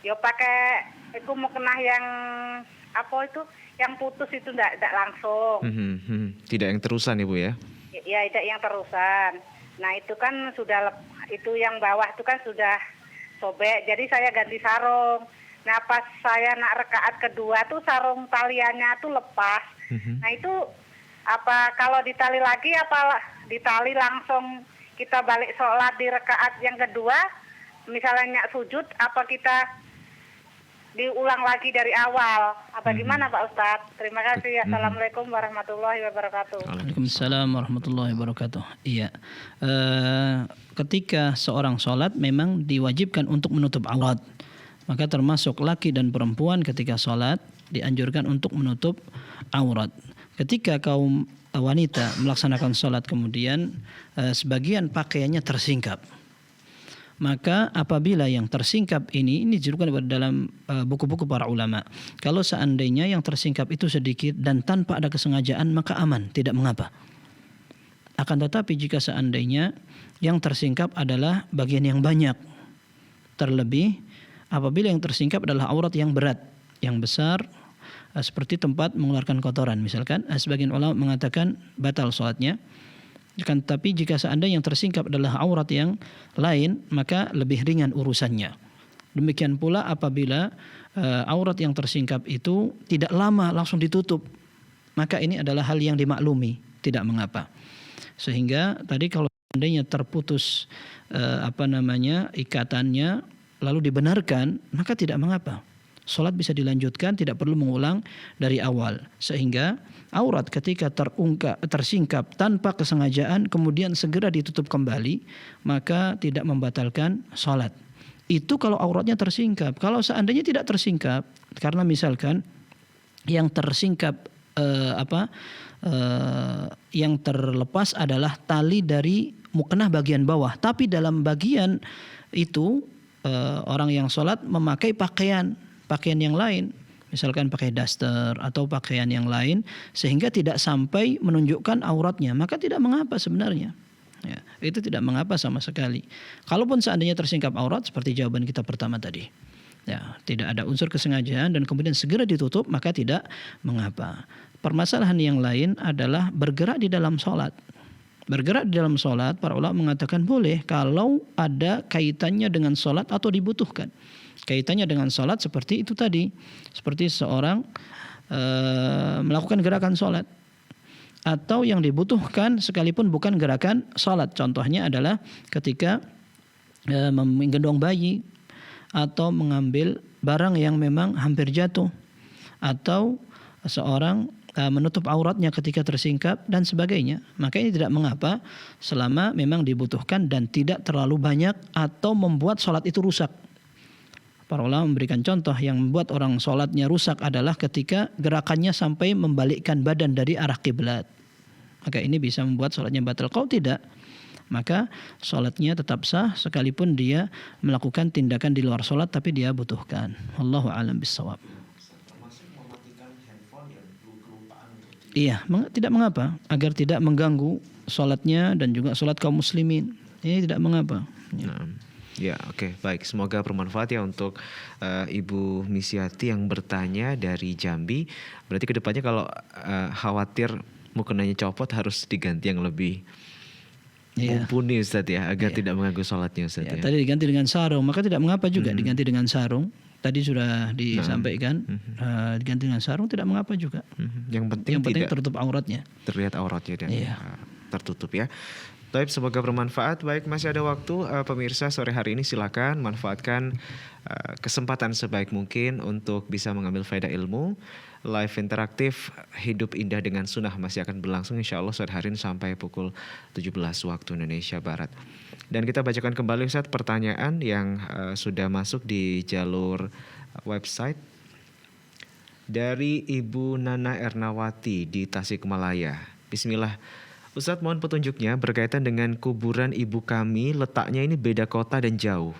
Ya pakai itu mukena yang apa itu, yang putus itu tidak langsung. Tidak yang terusan Ibu ya? Ya tidak yang terusan. Nah itu kan sudah, itu yang bawah itu kan sudah sobek. Jadi saya ganti sarung. Nah pas saya nak rakaat kedua tuh sarung taliannya tuh lepas. Nah itu apa kalau ditali lagi, apa ditali langsung kita balik sholat di rakaat yang kedua, misalnya sujud, apa kita diulang lagi dari awal? Apa gimana Pak Ustadz? Terima kasih. Assalamualaikum warahmatullahi wabarakatuh. Waalaikumsalam warahmatullahi wabarakatuh. Iya, ketika seorang sholat memang diwajibkan untuk menutup aurat. Maka termasuk laki dan perempuan ketika sholat dianjurkan untuk menutup aurat. Ketika kaum wanita melaksanakan sholat kemudian sebagian pakaiannya tersingkap, maka apabila yang tersingkap ini disebutkan dalam buku-buku para ulama, kalau seandainya yang tersingkap itu sedikit dan tanpa ada kesengajaan maka aman, tidak mengapa. Akan tetapi jika seandainya yang tersingkap adalah bagian yang banyak, terlebih apabila yang tersingkap adalah aurat yang berat, yang besar, seperti tempat mengeluarkan kotoran misalkan, sebagian ulama mengatakan batal sholatnya. Tapi jika seandainya yang tersingkap adalah aurat yang lain maka lebih ringan urusannya. Demikian pula apabila aurat yang tersingkap itu tidak lama langsung ditutup, maka ini adalah hal yang dimaklumi, tidak mengapa. Sehingga tadi kalau seandainya terputus ikatannya lalu dibenarkan, maka tidak mengapa. Salat bisa dilanjutkan, tidak perlu mengulang dari awal. Sehingga aurat ketika tersingkap tanpa kesengajaan kemudian segera ditutup kembali, maka tidak membatalkan salat. Itu kalau auratnya tersingkap. Kalau seandainya tidak tersingkap, karena misalkan yang tersingkap yang terlepas adalah tali dari mukena bagian bawah, tapi dalam bagian itu orang yang sholat memakai pakaian yang lain, misalkan pakai daster atau pakaian yang lain, sehingga tidak sampai menunjukkan auratnya, maka tidak mengapa sebenarnya. Ya, itu tidak mengapa sama sekali. Kalaupun seandainya tersingkap aurat seperti jawaban kita pertama tadi, ya, tidak ada unsur kesengajaan dan kemudian segera ditutup, maka tidak mengapa. Permasalahan yang lain adalah bergerak di dalam sholat. Bergerak di dalam sholat, para ulama mengatakan boleh kalau ada kaitannya dengan sholat atau dibutuhkan. Kaitannya dengan sholat seperti itu tadi, seperti seorang melakukan gerakan sholat, atau yang dibutuhkan sekalipun bukan gerakan sholat. Contohnya adalah ketika menggendong bayi, atau mengambil barang yang memang hampir jatuh, atau seorang menutup auratnya ketika tersingkap dan sebagainya. Maka ini tidak mengapa selama memang dibutuhkan dan tidak terlalu banyak atau membuat sholat itu rusak. Para ulama memberikan contoh yang membuat orang sholatnya rusak adalah ketika gerakannya sampai membalikkan badan dari arah kiblat. Maka ini bisa membuat sholatnya batal. Kalau tidak, maka sholatnya tetap sah sekalipun dia melakukan tindakan di luar sholat tapi dia butuhkan. Wallahu a'lam bishawab. Iya, tidak mengapa agar tidak mengganggu sholatnya dan juga sholat kaum muslimin. Ini tidak mengapa. Ya. Ya, oke, baik. Semoga bermanfaat ya untuk Ibu Misyati yang bertanya dari Jambi. Berarti kedepannya kalau khawatir mukenanya copot harus diganti yang lebih mumpuni Ustaz ya, agar tidak mengganggu sholatnya Ustaz ya. Tadi diganti dengan sarung, maka tidak mengapa juga diganti dengan sarung. Tadi sudah disampaikan, diganti dengan sarung tidak mengapa juga. Yang penting tertutup auratnya. Terlihat auratnya dan tertutup ya. Baik, semoga bermanfaat. Baik, masih ada waktu pemirsa sore hari ini, silakan manfaatkan kesempatan sebaik mungkin untuk bisa mengambil faedah ilmu. Live interaktif Hidup Indah dengan Sunnah masih akan berlangsung insya Allah sore hari ini sampai pukul 17 waktu Indonesia Barat. Dan kita bacakan kembali Ustaz pertanyaan yang sudah masuk di jalur website dari Ibu Nana Ernawati di Tasikmalaya. Bismillah. Ustadz, mohon petunjuknya berkaitan dengan kuburan ibu kami, letaknya ini beda kota dan jauh.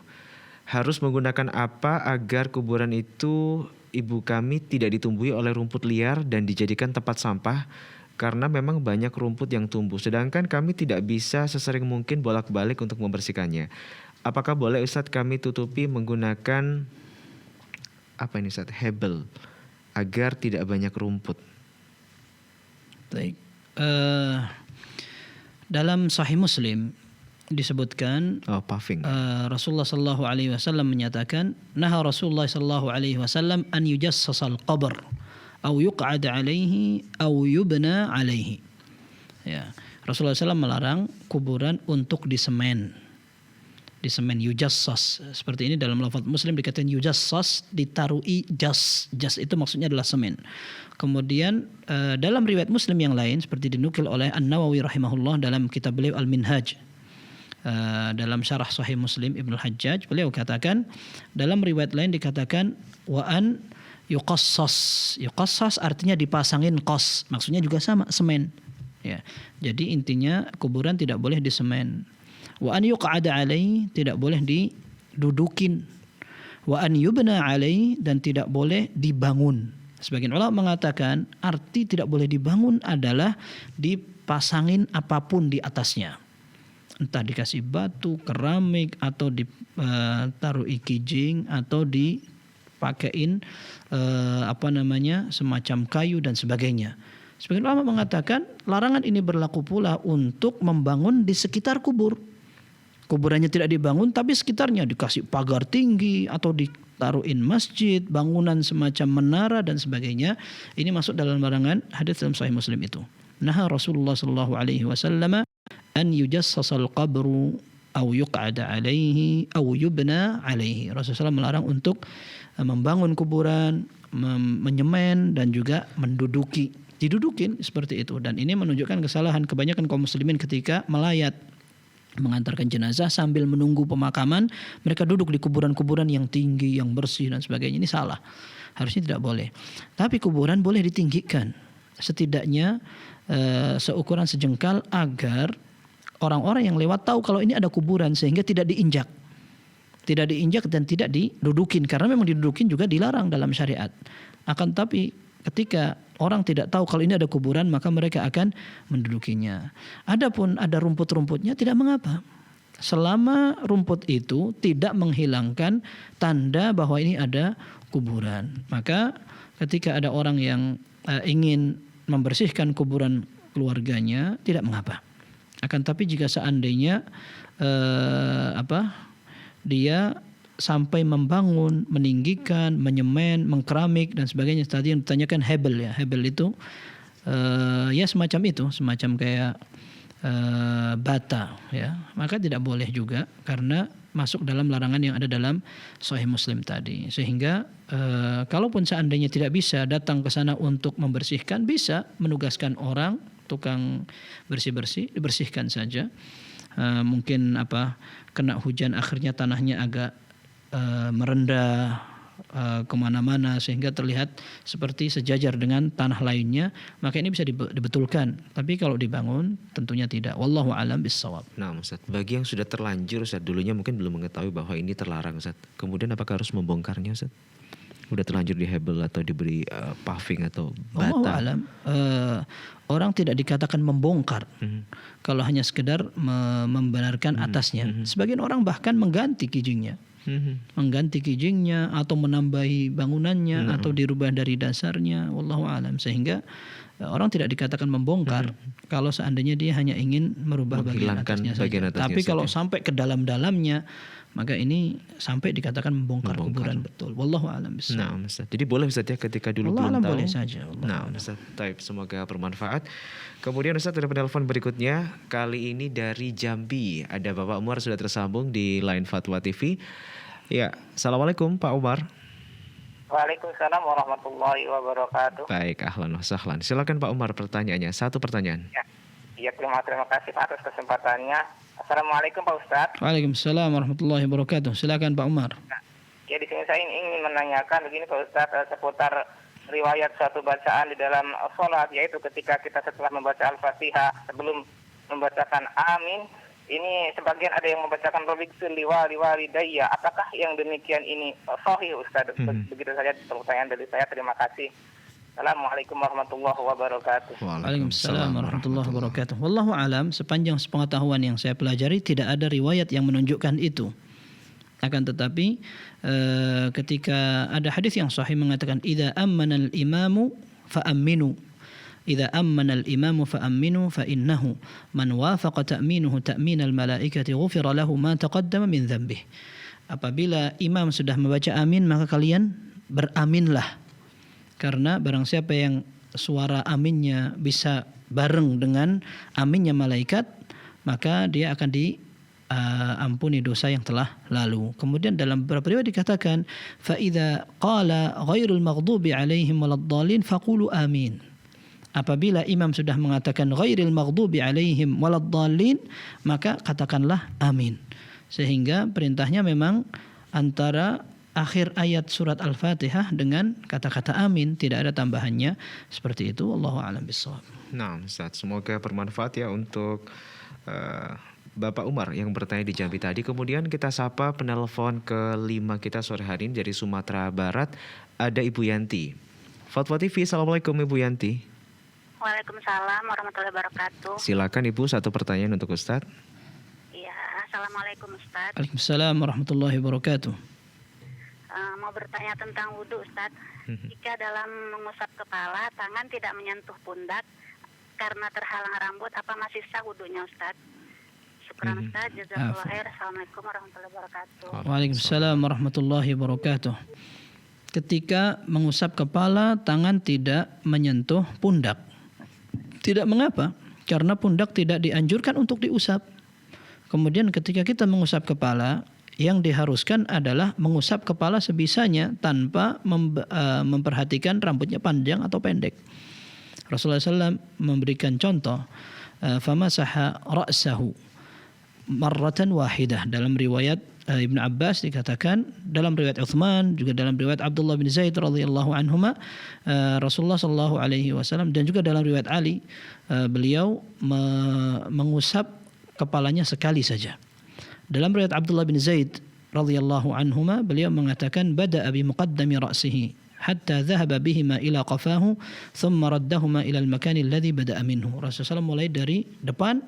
Harus menggunakan apa agar kuburan itu ibu kami tidak ditumbuhi oleh rumput liar dan dijadikan tempat sampah? Karena memang banyak rumput yang tumbuh, sedangkan kami tidak bisa sesering mungkin bolak-balik untuk membersihkannya. Apakah boleh Ustadz kami tutupi menggunakan hebel agar tidak banyak rumput? Baik. Dalam Sahih Muslim disebutkan Rasulullah sallallahu alaihi wasallam menyatakan, naha Rasulullah sallallahu alaihi wasallam an yujassasal qabr aw yuq'ad alaihi aw yubna alaihi. Ya, Rasulullah SAW melarang kuburan untuk disemen. Disemen, yujassas. Seperti ini dalam lafaz Muslim dikatakan yujassas, ditarui jas. Jas itu maksudnya adalah semen. Kemudian dalam riwayat Muslim yang lain seperti dinukil oleh An-Nawawi rahimahullah dalam kitab beliau Al-Minhaj, dalam syarah Sahih Muslim Ibnu Hajjaj, beliau katakan dalam riwayat lain dikatakan wa an yuqassas. Yuqassas artinya dipasangin qas, maksudnya juga sama, semen. Ya. Jadi intinya kuburan tidak boleh disemen. Wa an yuq'ada alaihi, tidak boleh didudukin. Wa an yubna alaihi, dan tidak boleh dibangun. Sebagian ulama mengatakan arti tidak boleh dibangun adalah dipasangin apapun di atasnya. Entah dikasih batu, keramik, atau ditaruh ikijing, atau dipakein semacam kayu dan sebagainya. Sebagian ulama mengatakan larangan ini berlaku pula untuk membangun di sekitar kubur. Kuburannya tidak dibangun tapi sekitarnya dikasih pagar tinggi atau ditaruhin masjid, bangunan semacam menara dan sebagainya. Ini masuk dalam larangan hadis dalam Sahih Muslim itu. Naha Rasulullah sallallahu alaihi wasallam an yujassasal qabru aw yuq'ada alaihi aw yubna alaihi. Rasulullah melarang untuk membangun kuburan, menyemen dan juga didudukin seperti itu. Dan ini menunjukkan kesalahan kebanyakan kaum muslimin ketika melayat mengantarkan jenazah sambil menunggu pemakaman, mereka duduk di kuburan-kuburan yang tinggi, yang bersih dan sebagainya. Ini salah. Harusnya tidak boleh. Tapi kuburan boleh ditinggikan. Setidaknya seukuran sejengkal agar orang-orang yang lewat tahu kalau ini ada kuburan sehingga tidak diinjak. Tidak diinjak dan tidak didudukin, karena memang didudukin juga dilarang dalam syariat. Akan tapi ketika orang tidak tahu kalau ini ada kuburan, maka mereka akan mendudukinya. Adapun ada rumput-rumputnya tidak mengapa. Selama rumput itu tidak menghilangkan tanda bahwa ini ada kuburan. Maka ketika ada orang yang ingin membersihkan kuburan keluarganya, tidak mengapa. Akan tapi jika seandainya dia sampai membangun, meninggikan, menyemen, mengkeramik dan sebagainya. Tadi yang ditanyakan hebel ya. Hebel itu ya semacam itu, semacam kayak bata ya. Maka tidak boleh juga karena masuk dalam larangan yang ada dalam Sahih Muslim tadi. Sehingga kalaupun seandainya tidak bisa datang ke sana untuk membersihkan, bisa menugaskan orang tukang bersih-bersih, dibersihkan saja. Mungkin kena hujan akhirnya tanahnya agak merendah kemana-mana sehingga terlihat seperti sejajar dengan tanah lainnya, maka ini bisa dibetulkan. Tapi kalau dibangun tentunya tidak. Wallahu a'lam bissawab. Nah Ustaz, bagi yang sudah terlanjur Ustaz, dulunya mungkin belum mengetahui bahwa ini terlarang Ustaz, kemudian apakah harus membongkarnya Ustaz? Udah terlanjur dihebel atau diberi paving atau bata? Wallahu a'lam. Orang tidak dikatakan membongkar kalau hanya sekedar membenarkan atasnya. Sebagian orang bahkan mengganti kijingnya. Mengganti kijingnya atau menambahi bangunannya atau dirubah dari dasarnya. Wallahu a'lam. Sehingga orang tidak dikatakan membongkar kalau seandainya dia hanya ingin merubah bagian atasnya saja. Tapi kalau sampai ke dalam-dalamnya, maka ini sampai dikatakan membongkar kuburan betul. Wallahu a'lam bishawab. Nah, Ustaz. Jadi boleh Ustaz ya ketika dulu Allah belum tahu. Boleh saja. Nah, Ustaz, taib, semoga bermanfaat. Kemudian Ustaz ada penelpon berikutnya, kali ini dari Jambi. Ada Bapak Umar sudah tersambung di line Fatwa TV. Ya, Assalamualaikum Pak Umar. Waalaikumsalam warahmatullahi wabarakatuh. Baik, ahlan wa sahlan. Silakan Pak Umar pertanyaannya. Satu pertanyaan. Ya, terima kasih Pak atas kesempatannya. Assalamualaikum Pak Ustadz. Waalaikumsalam warahmatullahi wabarakatuh. Silakan Pak Umar. Ya, di sini saya ingin menanyakan begini Pak Ustadz seputar riwayat suatu bacaan di dalam sholat, yaitu ketika kita setelah membaca Al-Fatihah sebelum membacakan amin, ini sebagian ada yang membacakan Rabbighfir li walidayya. Apakah yang demikian ini sahih Ustadz? Begitu saja pertanyaan dari saya. Terima kasih. Assalamualaikum warahmatullahi wabarakatuh. Waalaikumsalam warahmatullahi wabarakatuh. Wallahu alam, sepanjang sepengetahuan yang saya pelajari tidak ada riwayat yang menunjukkan itu. Akan tetapi ketika ada hadis yang sahih mengatakan idza ammana al-imamu fa'aminu. Idza ammana al-imamu fa'aminu fa innahu man wafaqa ta'minuhu ta'min al-malaikati ghufira lahu ma taqaddama min dhanbihi. Apabila imam sudah membaca amin, maka kalian beraminlah. Karena barang siapa yang suara aminnya bisa bareng dengan aminnya malaikat, maka dia akan diampuni dosa yang telah lalu. Kemudian dalam beberapa riwayat dikatakan, fa idza qala ghairul maghdubi alaihim waladdallin faqulu amin. Apabila imam sudah mengatakan ghairil maghdubi alaihim waladdallin, maka katakanlah amin. Sehingga perintahnya memang antara akhir ayat surat Al-Fatihah dengan kata-kata amin, tidak ada tambahannya. Seperti itu, wallahu a'lam bishawab. Nah, Ustaz, semoga bermanfaat ya untuk Bapak Umar yang bertanya di Jambi tadi. Kemudian kita sapa penelpon ke-5 kita sore hari ini dari Sumatera Barat, ada Ibu Yanti. Fatwa TV, Assalamualaikum Ibu Yanti. Waalaikumsalam warahmatullahi wabarakatuh. Silakan Ibu, satu pertanyaan untuk Ustadz. Iya, Assalamualaikum Ustadz. Waalaikumsalam warahmatullahi wabarakatuh. Mau bertanya tentang wudhu Ustadz. Jika dalam mengusap kepala, tangan tidak menyentuh pundak karena terhalang rambut, apa masih sah wudhunya Ustadz? Syukran Ustadz, jazakallahu khair. Assalamualaikum warahmatullahi wabarakatuh. Waalaikumsalam warahmatullahi wabarakatuh. Ketika mengusap kepala, tangan tidak menyentuh pundak. Tidak mengapa, karena pundak tidak dianjurkan untuk diusap. Kemudian ketika kita mengusap kepala, yang diharuskan adalah mengusap kepala sebisanya tanpa memperhatikan rambutnya panjang atau pendek. Rasulullah SAW memberikan contoh, famasaha ra'sahu marratan wahidah. Dalam riwayat Ibn Abbas dikatakan, dalam riwayat Uthman, juga dalam riwayat Abdullah bin Zaid radhiyallahu anhuma, Rasulullah sallallahu alaihi wasallam, dan juga dalam riwayat Ali, beliau mengusap kepalanya sekali saja. Dalam riwayat Abdullah bin Zaid radhiyallahu anhuma, beliau mengatakan bada'a bi muqaddami ra'sihi hatta dhahaba bihima ila qafahu thumma raddahuma ila al-makan alladhi bada'a minhu. Rasulullah mulai dari depan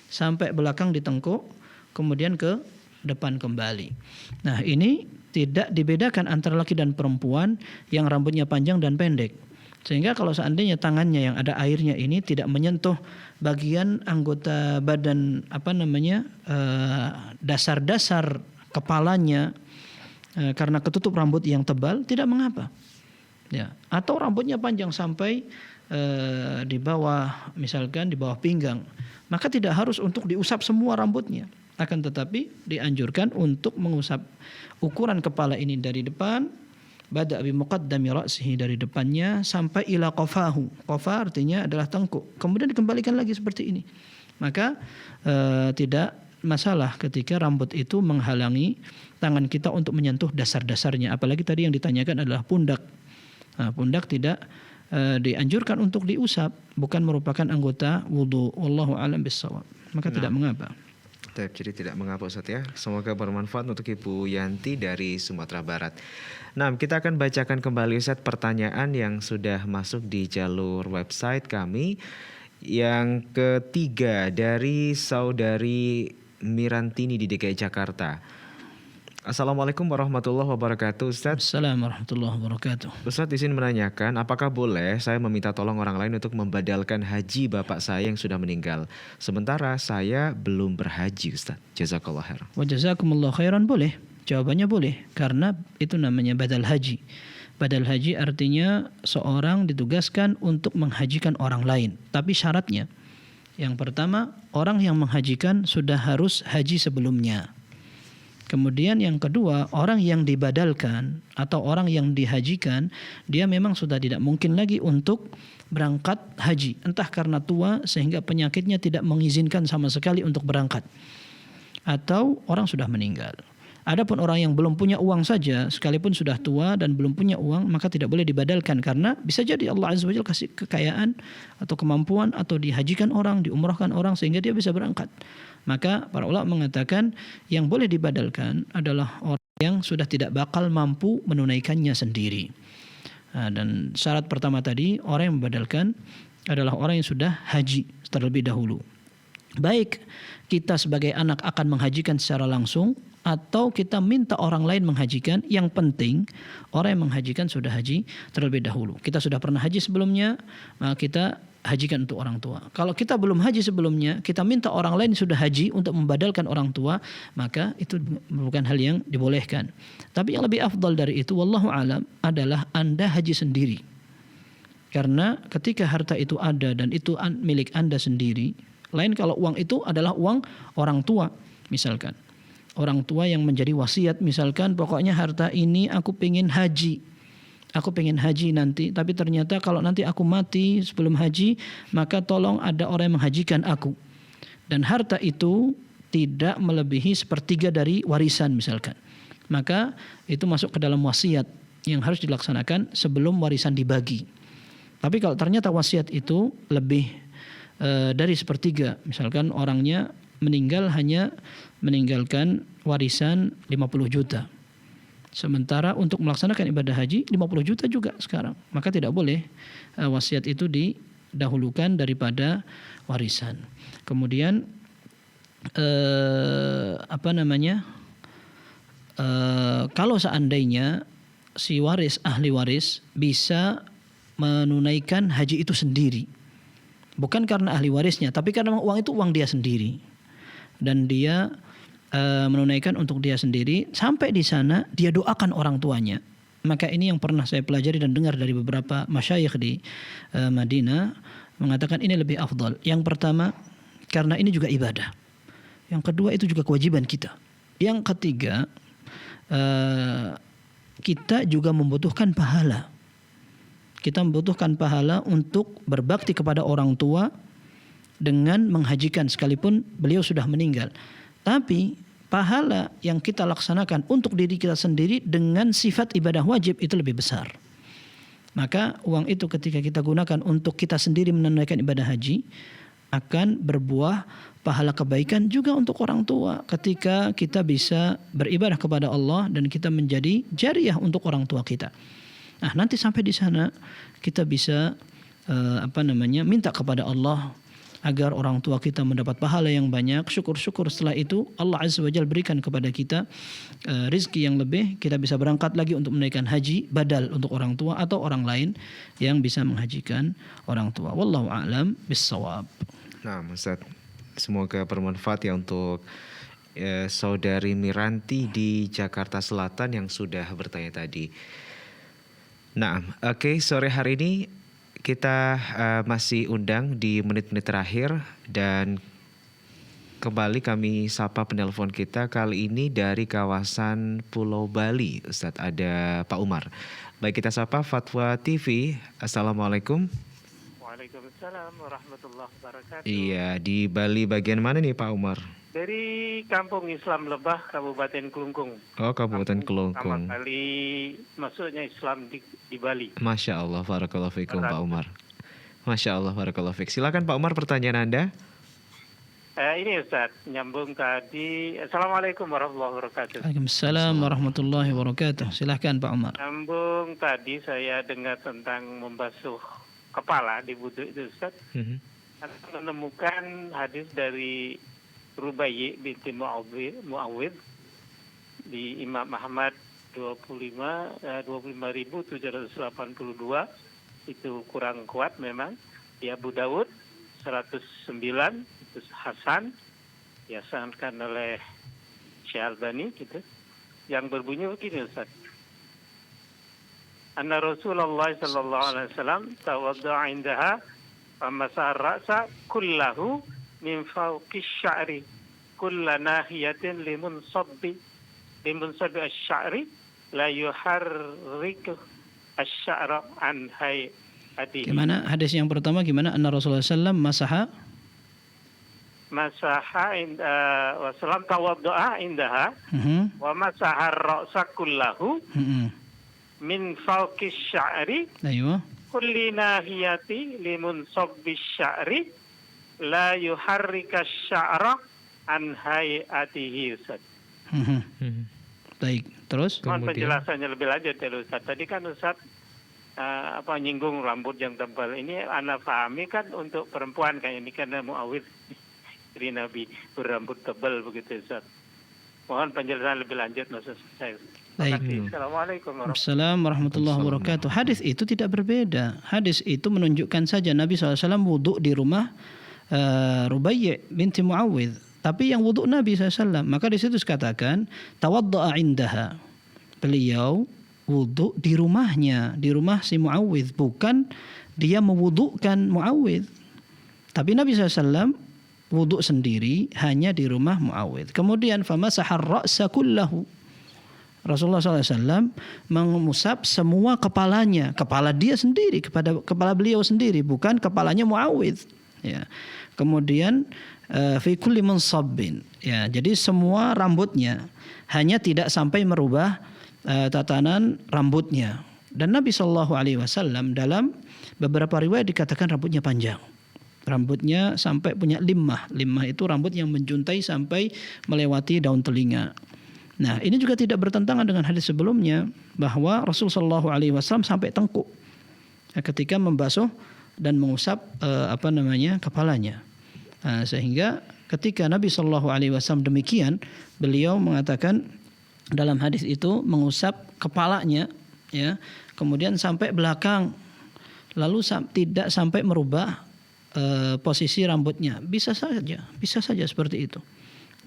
sampai belakang di tengkuk, kemudian ke depan kembali. Nah, ini tidak dibedakan antara laki dan perempuan yang rambutnya panjang dan pendek. Sehingga kalau seandainya tangannya yang ada airnya ini tidak menyentuh bagian anggota badan dasar-dasar kepalanya karena ketutup rambut yang tebal, tidak mengapa. Ya, atau rambutnya panjang sampai di bawah, misalkan di bawah pinggang, maka tidak harus untuk diusap semua rambutnya. Akan tetapi dianjurkan untuk mengusap ukuran kepala ini dari depan, bada' bi muqaddami ra'sihi, dari depannya sampai ila qafahu. Qafa artinya adalah tengkuk. Kemudian dikembalikan lagi seperti ini. Maka tidak masalah ketika rambut itu menghalangi tangan kita untuk menyentuh dasar-dasarnya. Apalagi tadi yang ditanyakan adalah pundak. Nah, pundak tidak dianjurkan untuk diusap, bukan merupakan anggota wudu. Wallahu a'lam bishawab. Maka tidak mengapa. Jadi tidak mengapa Ustaz ya. Semoga bermanfaat untuk Ibu Yanti dari Sumatera Barat. Nah, kita akan bacakan kembali Ustaz pertanyaan yang sudah masuk di jalur website kami. Yang ketiga dari saudari Mirantini di DKI Jakarta. Assalamualaikum warahmatullahi wabarakatuh Ustaz. Assalamualaikum warahmatullahi wabarakatuh. Ustaz izin menanyakan, apakah boleh saya meminta tolong orang lain untuk membadalkan haji bapak saya yang sudah meninggal, sementara saya belum berhaji Ustaz? Jazakallah khairan. Wa jazakumullah khairan, boleh. Jawabannya boleh, karena itu namanya badal haji. Badal haji artinya seorang ditugaskan untuk menghajikan orang lain. Tapi syaratnya, yang pertama, orang yang menghajikan sudah harus haji sebelumnya. Kemudian yang kedua, orang yang dibadalkan atau orang yang dihajikan, dia memang sudah tidak mungkin lagi untuk berangkat haji. Entah karena tua sehingga penyakitnya tidak mengizinkan sama sekali untuk berangkat, atau orang sudah meninggal. Adapun orang yang belum punya uang saja, sekalipun sudah tua dan belum punya uang, maka tidak boleh dibadalkan, karena bisa jadi Allah Azza wa Jalla kasih kekayaan atau kemampuan, atau dihajikan orang, diumrahkan orang sehingga dia bisa berangkat. Maka para ulama mengatakan yang boleh dibadalkan adalah orang yang sudah tidak bakal mampu menunaikannya sendiri. Nah, dan syarat pertama tadi, orang yang membadalkan adalah orang yang sudah haji terlebih dahulu. Baik kita sebagai anak akan menghajikan secara langsung atau kita minta orang lain menghajikan, yang penting orang yang menghajikan sudah haji terlebih dahulu. Kita sudah pernah haji sebelumnya, maka kita hajikan untuk orang tua. Kalau kita belum haji sebelumnya, kita minta orang lain sudah haji untuk membadalkan orang tua, maka itu bukan hal yang dibolehkan. Tapi yang lebih afdal dari itu, wallahu alam, adalah Anda haji sendiri. Karena ketika harta itu ada dan itu milik Anda sendiri, lain kalau uang itu adalah uang orang tua, misalkan. Orang tua yang menjadi wasiat, misalkan pokoknya harta ini aku pengen haji. Aku pengen haji nanti, tapi ternyata kalau nanti aku mati sebelum haji, maka tolong ada orang yang menghajikan aku. Dan harta itu tidak melebihi 1/3 dari warisan misalkan. Maka itu masuk ke dalam wasiat yang harus dilaksanakan sebelum warisan dibagi. Tapi kalau ternyata wasiat itu lebih dari 1/3, misalkan orangnya meninggal hanya meninggalkan warisan 50 juta. Sementara untuk melaksanakan ibadah haji 50 juta juga sekarang. Maka tidak boleh wasiat itu didahulukan daripada warisan. Kemudian kalau seandainya si waris, ahli waris bisa menunaikan haji itu sendiri. Bukan karena ahli warisnya, tapi karena uang itu uang dia sendiri. Dan dia menunaikan untuk dia sendiri, sampai di sana dia doakan orang tuanya. Maka ini yang pernah saya pelajari dan dengar dari beberapa masyayikh di Madinah mengatakan ini lebih afdal. Yang pertama, karena ini juga ibadah. Yang kedua, itu juga kewajiban kita. Yang ketiga, kita juga membutuhkan pahala. Kita membutuhkan pahala untuk berbakti kepada orang tua dengan menghajikan sekalipun beliau sudah meninggal. Tapi pahala yang kita laksanakan untuk diri kita sendiri dengan sifat ibadah wajib itu lebih besar. Maka uang itu ketika kita gunakan untuk kita sendiri menunaikan ibadah haji akan berbuah pahala kebaikan juga untuk orang tua ketika kita bisa beribadah kepada Allah dan kita menjadi jariah untuk orang tua kita. Nah, nanti sampai di sana kita bisa minta kepada Allah agar orang tua kita mendapat pahala yang banyak. Syukur-syukur setelah itu Allah Azza wa Jalla berikan kepada kita rizki yang lebih. Kita bisa berangkat lagi untuk menunaikan haji badal untuk orang tua atau orang lain yang bisa menghajikan orang tua. Wallahu a'lam bissawab. Nah, Ustaz, semoga bermanfaat ya untuk saudari Miranti di Jakarta Selatan yang sudah bertanya tadi. Nah, oke, sore hari ini kita masih undang di menit-menit terakhir dan kembali kami sapa penelpon kita kali ini dari kawasan Pulau Bali. Ustadz, ada Pak Umar. Baik, kita sapa Fatwa TV. Assalamualaikum. Waalaikumsalam warahmatullahi wabarakatuh. Iya, di Bali bagian mana nih Pak Umar? Dari Kampung Islam Lebah, Kabupaten Kelungkung. Oh, Kabupaten Kelungkung. Pertama kali masuknya Islam di Bali. Masya Allah, barakallahu fikum Pak Umar. Masya Allah, barakallahu fik. Silakan Pak Umar, pertanyaan Anda. Ini Ustaz, nyambung tadi. Assalamualaikum warahmatullahi wabarakatuh. Waalaikumsalam warahmatullahi wabarakatuh. Silakan Pak Umar. Nyambung tadi saya dengar tentang membasuh kepala di wudhu itu Ustaz. Saya menemukan hadis dari Rubayyi binti Muawwidh di Imam Ahmad 25.782 itu kurang kuat memang. Di Abu Dawud 109 itu Hasan dihasankan oleh Syekh Albani gitu. Yang berbunyi begini Ustaz. Anna Rasulullah sallallahu alaihi wasallam tawadda'a indaha wa masaha ra'sa kullahu min fawqi sya'ri kulla nahiyatin limunsabbi asy-sya'ri la yuharriku asy-sya'ra an hayatihi. Gimana hadis yang pertama gimana? Anna Rasulullah sallallahu masaha wa sallam tawadda'a indaha wa masaha ra'sa kullahu min fawqi sya'ri aywa kulli nahiyati limunsabbi asy-sya'ri la yuharrika sya'ra an hayatihi Ustaz. Baik, terus kemudian penjelasannya lebih lanjut ya Ustaz. Tadi kan Ustaz nyinggung rambut yang tebal. Ini ana pahami kan untuk perempuan kayak ini karena Muawwidh istri Nabi berambut tebal begitu Ustaz. Mohon penjelasan lebih lanjut maksud saya. Baik. Assalamualaikum warahmatullahi wabarakatuh. Hadis itu tidak berbeda. Hadis itu menunjukkan saja Nabi SAW wudhu di rumah Rubayyi binti Muawwidh. Tapi yang wudhu Nabi SAW. Maka di situ dikatakan tawadda'a indaha. Beliau wudhu di rumahnya, di rumah si Muawwidh, bukan dia mewudhukan Muawwidh. Tapi Nabi SAW wudhu sendiri hanya di rumah Muawwidh. Kemudian famasahar ra'sa kullahu. Rasulullah SAW mengusap semua kepalanya, kepala dia sendiri, kepada kepala beliau sendiri, bukan kepalanya Muawidh. Ya. Kemudian fi kulli mansabbin. Ya, jadi semua rambutnya, hanya tidak sampai merubah tatanan rambutnya. Dan Nabi SAW dalam beberapa riwayat dikatakan rambutnya panjang. Rambutnya sampai punya limmah. Limmah itu rambut yang menjuntai sampai melewati daun telinga. Nah, ini juga tidak bertentangan dengan hadis sebelumnya bahwa Rasulullah SAW sampai tengkuk ketika membasuh dan mengusap kepalanya. Sehingga ketika Nabi SAW demikian, beliau mengatakan dalam hadis itu mengusap kepalanya, ya, kemudian sampai belakang, lalu tidak sampai merubah posisi rambutnya. Bisa saja seperti itu.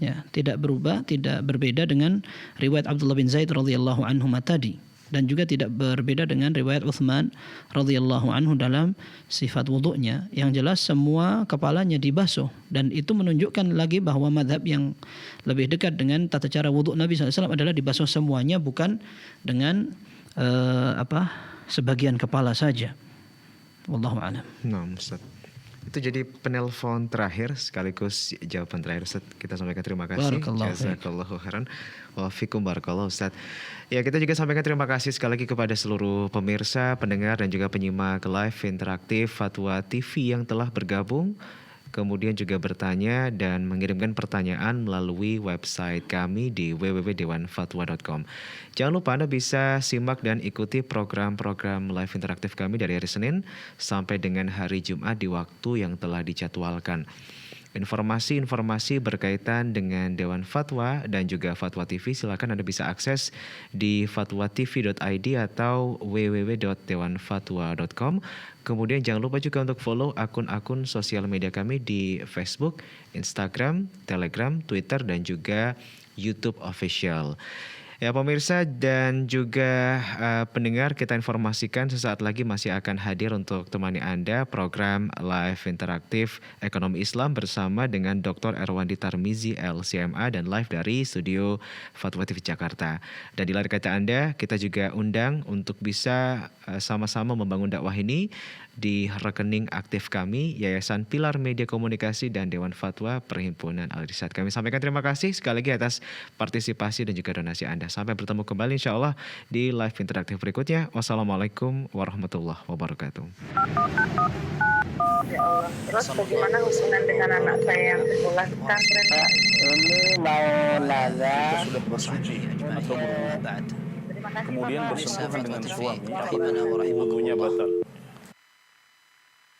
Ya, tidak berubah, tidak berbeda dengan riwayat Abdullah bin Zaid radhiyallahu anhu tadi, dan juga tidak berbeda dengan riwayat Utsman radhiyallahu anhu dalam sifat wudunya. Yang jelas semua kepalanya dibasuh, dan itu menunjukkan lagi bahwa mazhab yang lebih dekat dengan tata cara wudu Nabi SAW adalah dibasuh semuanya, bukan dengan sebagian kepala saja. Wallahu a'lam. Nah, Ustaz. Itu jadi penelpon terakhir sekaligus jawaban terakhir, Ustaz. Kita sampaikan terima kasih. Jazakallahu khairan. Wa fikum barakallahu, Ustaz. Ya, kita juga sampaikan terima kasih sekali lagi kepada seluruh pemirsa, pendengar dan juga penyimak live interaktif Fatwa TV yang telah bergabung, kemudian juga bertanya dan mengirimkan pertanyaan melalui website kami di www.dewanfatwa.com. Jangan lupa Anda bisa simak dan ikuti program-program live interaktif kami dari hari Senin sampai dengan hari Jumat di waktu yang telah dijadwalkan. Informasi-informasi berkaitan dengan Dewan Fatwa dan juga Fatwa TV silakan Anda bisa akses di fatwatv.id atau www.dewanfatwa.com. Kemudian jangan lupa juga untuk follow akun-akun sosial media kami di Facebook, Instagram, Telegram, Twitter dan juga YouTube Official. Ya pemirsa dan juga pendengar, kita informasikan sesaat lagi masih akan hadir untuk temani Anda program live interaktif Ekonomi Islam bersama dengan Dr. Erwandi Tarmizi LCMA dan live dari studio Fatwa TV Jakarta. Dan di layar kaca Anda kita juga undang untuk bisa sama-sama membangun dakwah ini di rekening aktif kami Yayasan Pilar Media Komunikasi dan Dewan Fatwa Perhimpunan Al-Irsyad. Kami sampaikan terima kasih sekali lagi atas partisipasi dan juga donasi Anda. Sampai bertemu kembali insyaallah di live interaktif berikutnya. Wassalamualaikum warahmatullahi wabarakatuh. Ya Allah. Terus bagaimana hubungan dengan anak saya yang sekolah pesantren? Ini mau nanya. Sudah bersuci atau berwudu. Terima kasih, Kemudian Bapak. bersentuhan dengan suami, wudunya batal.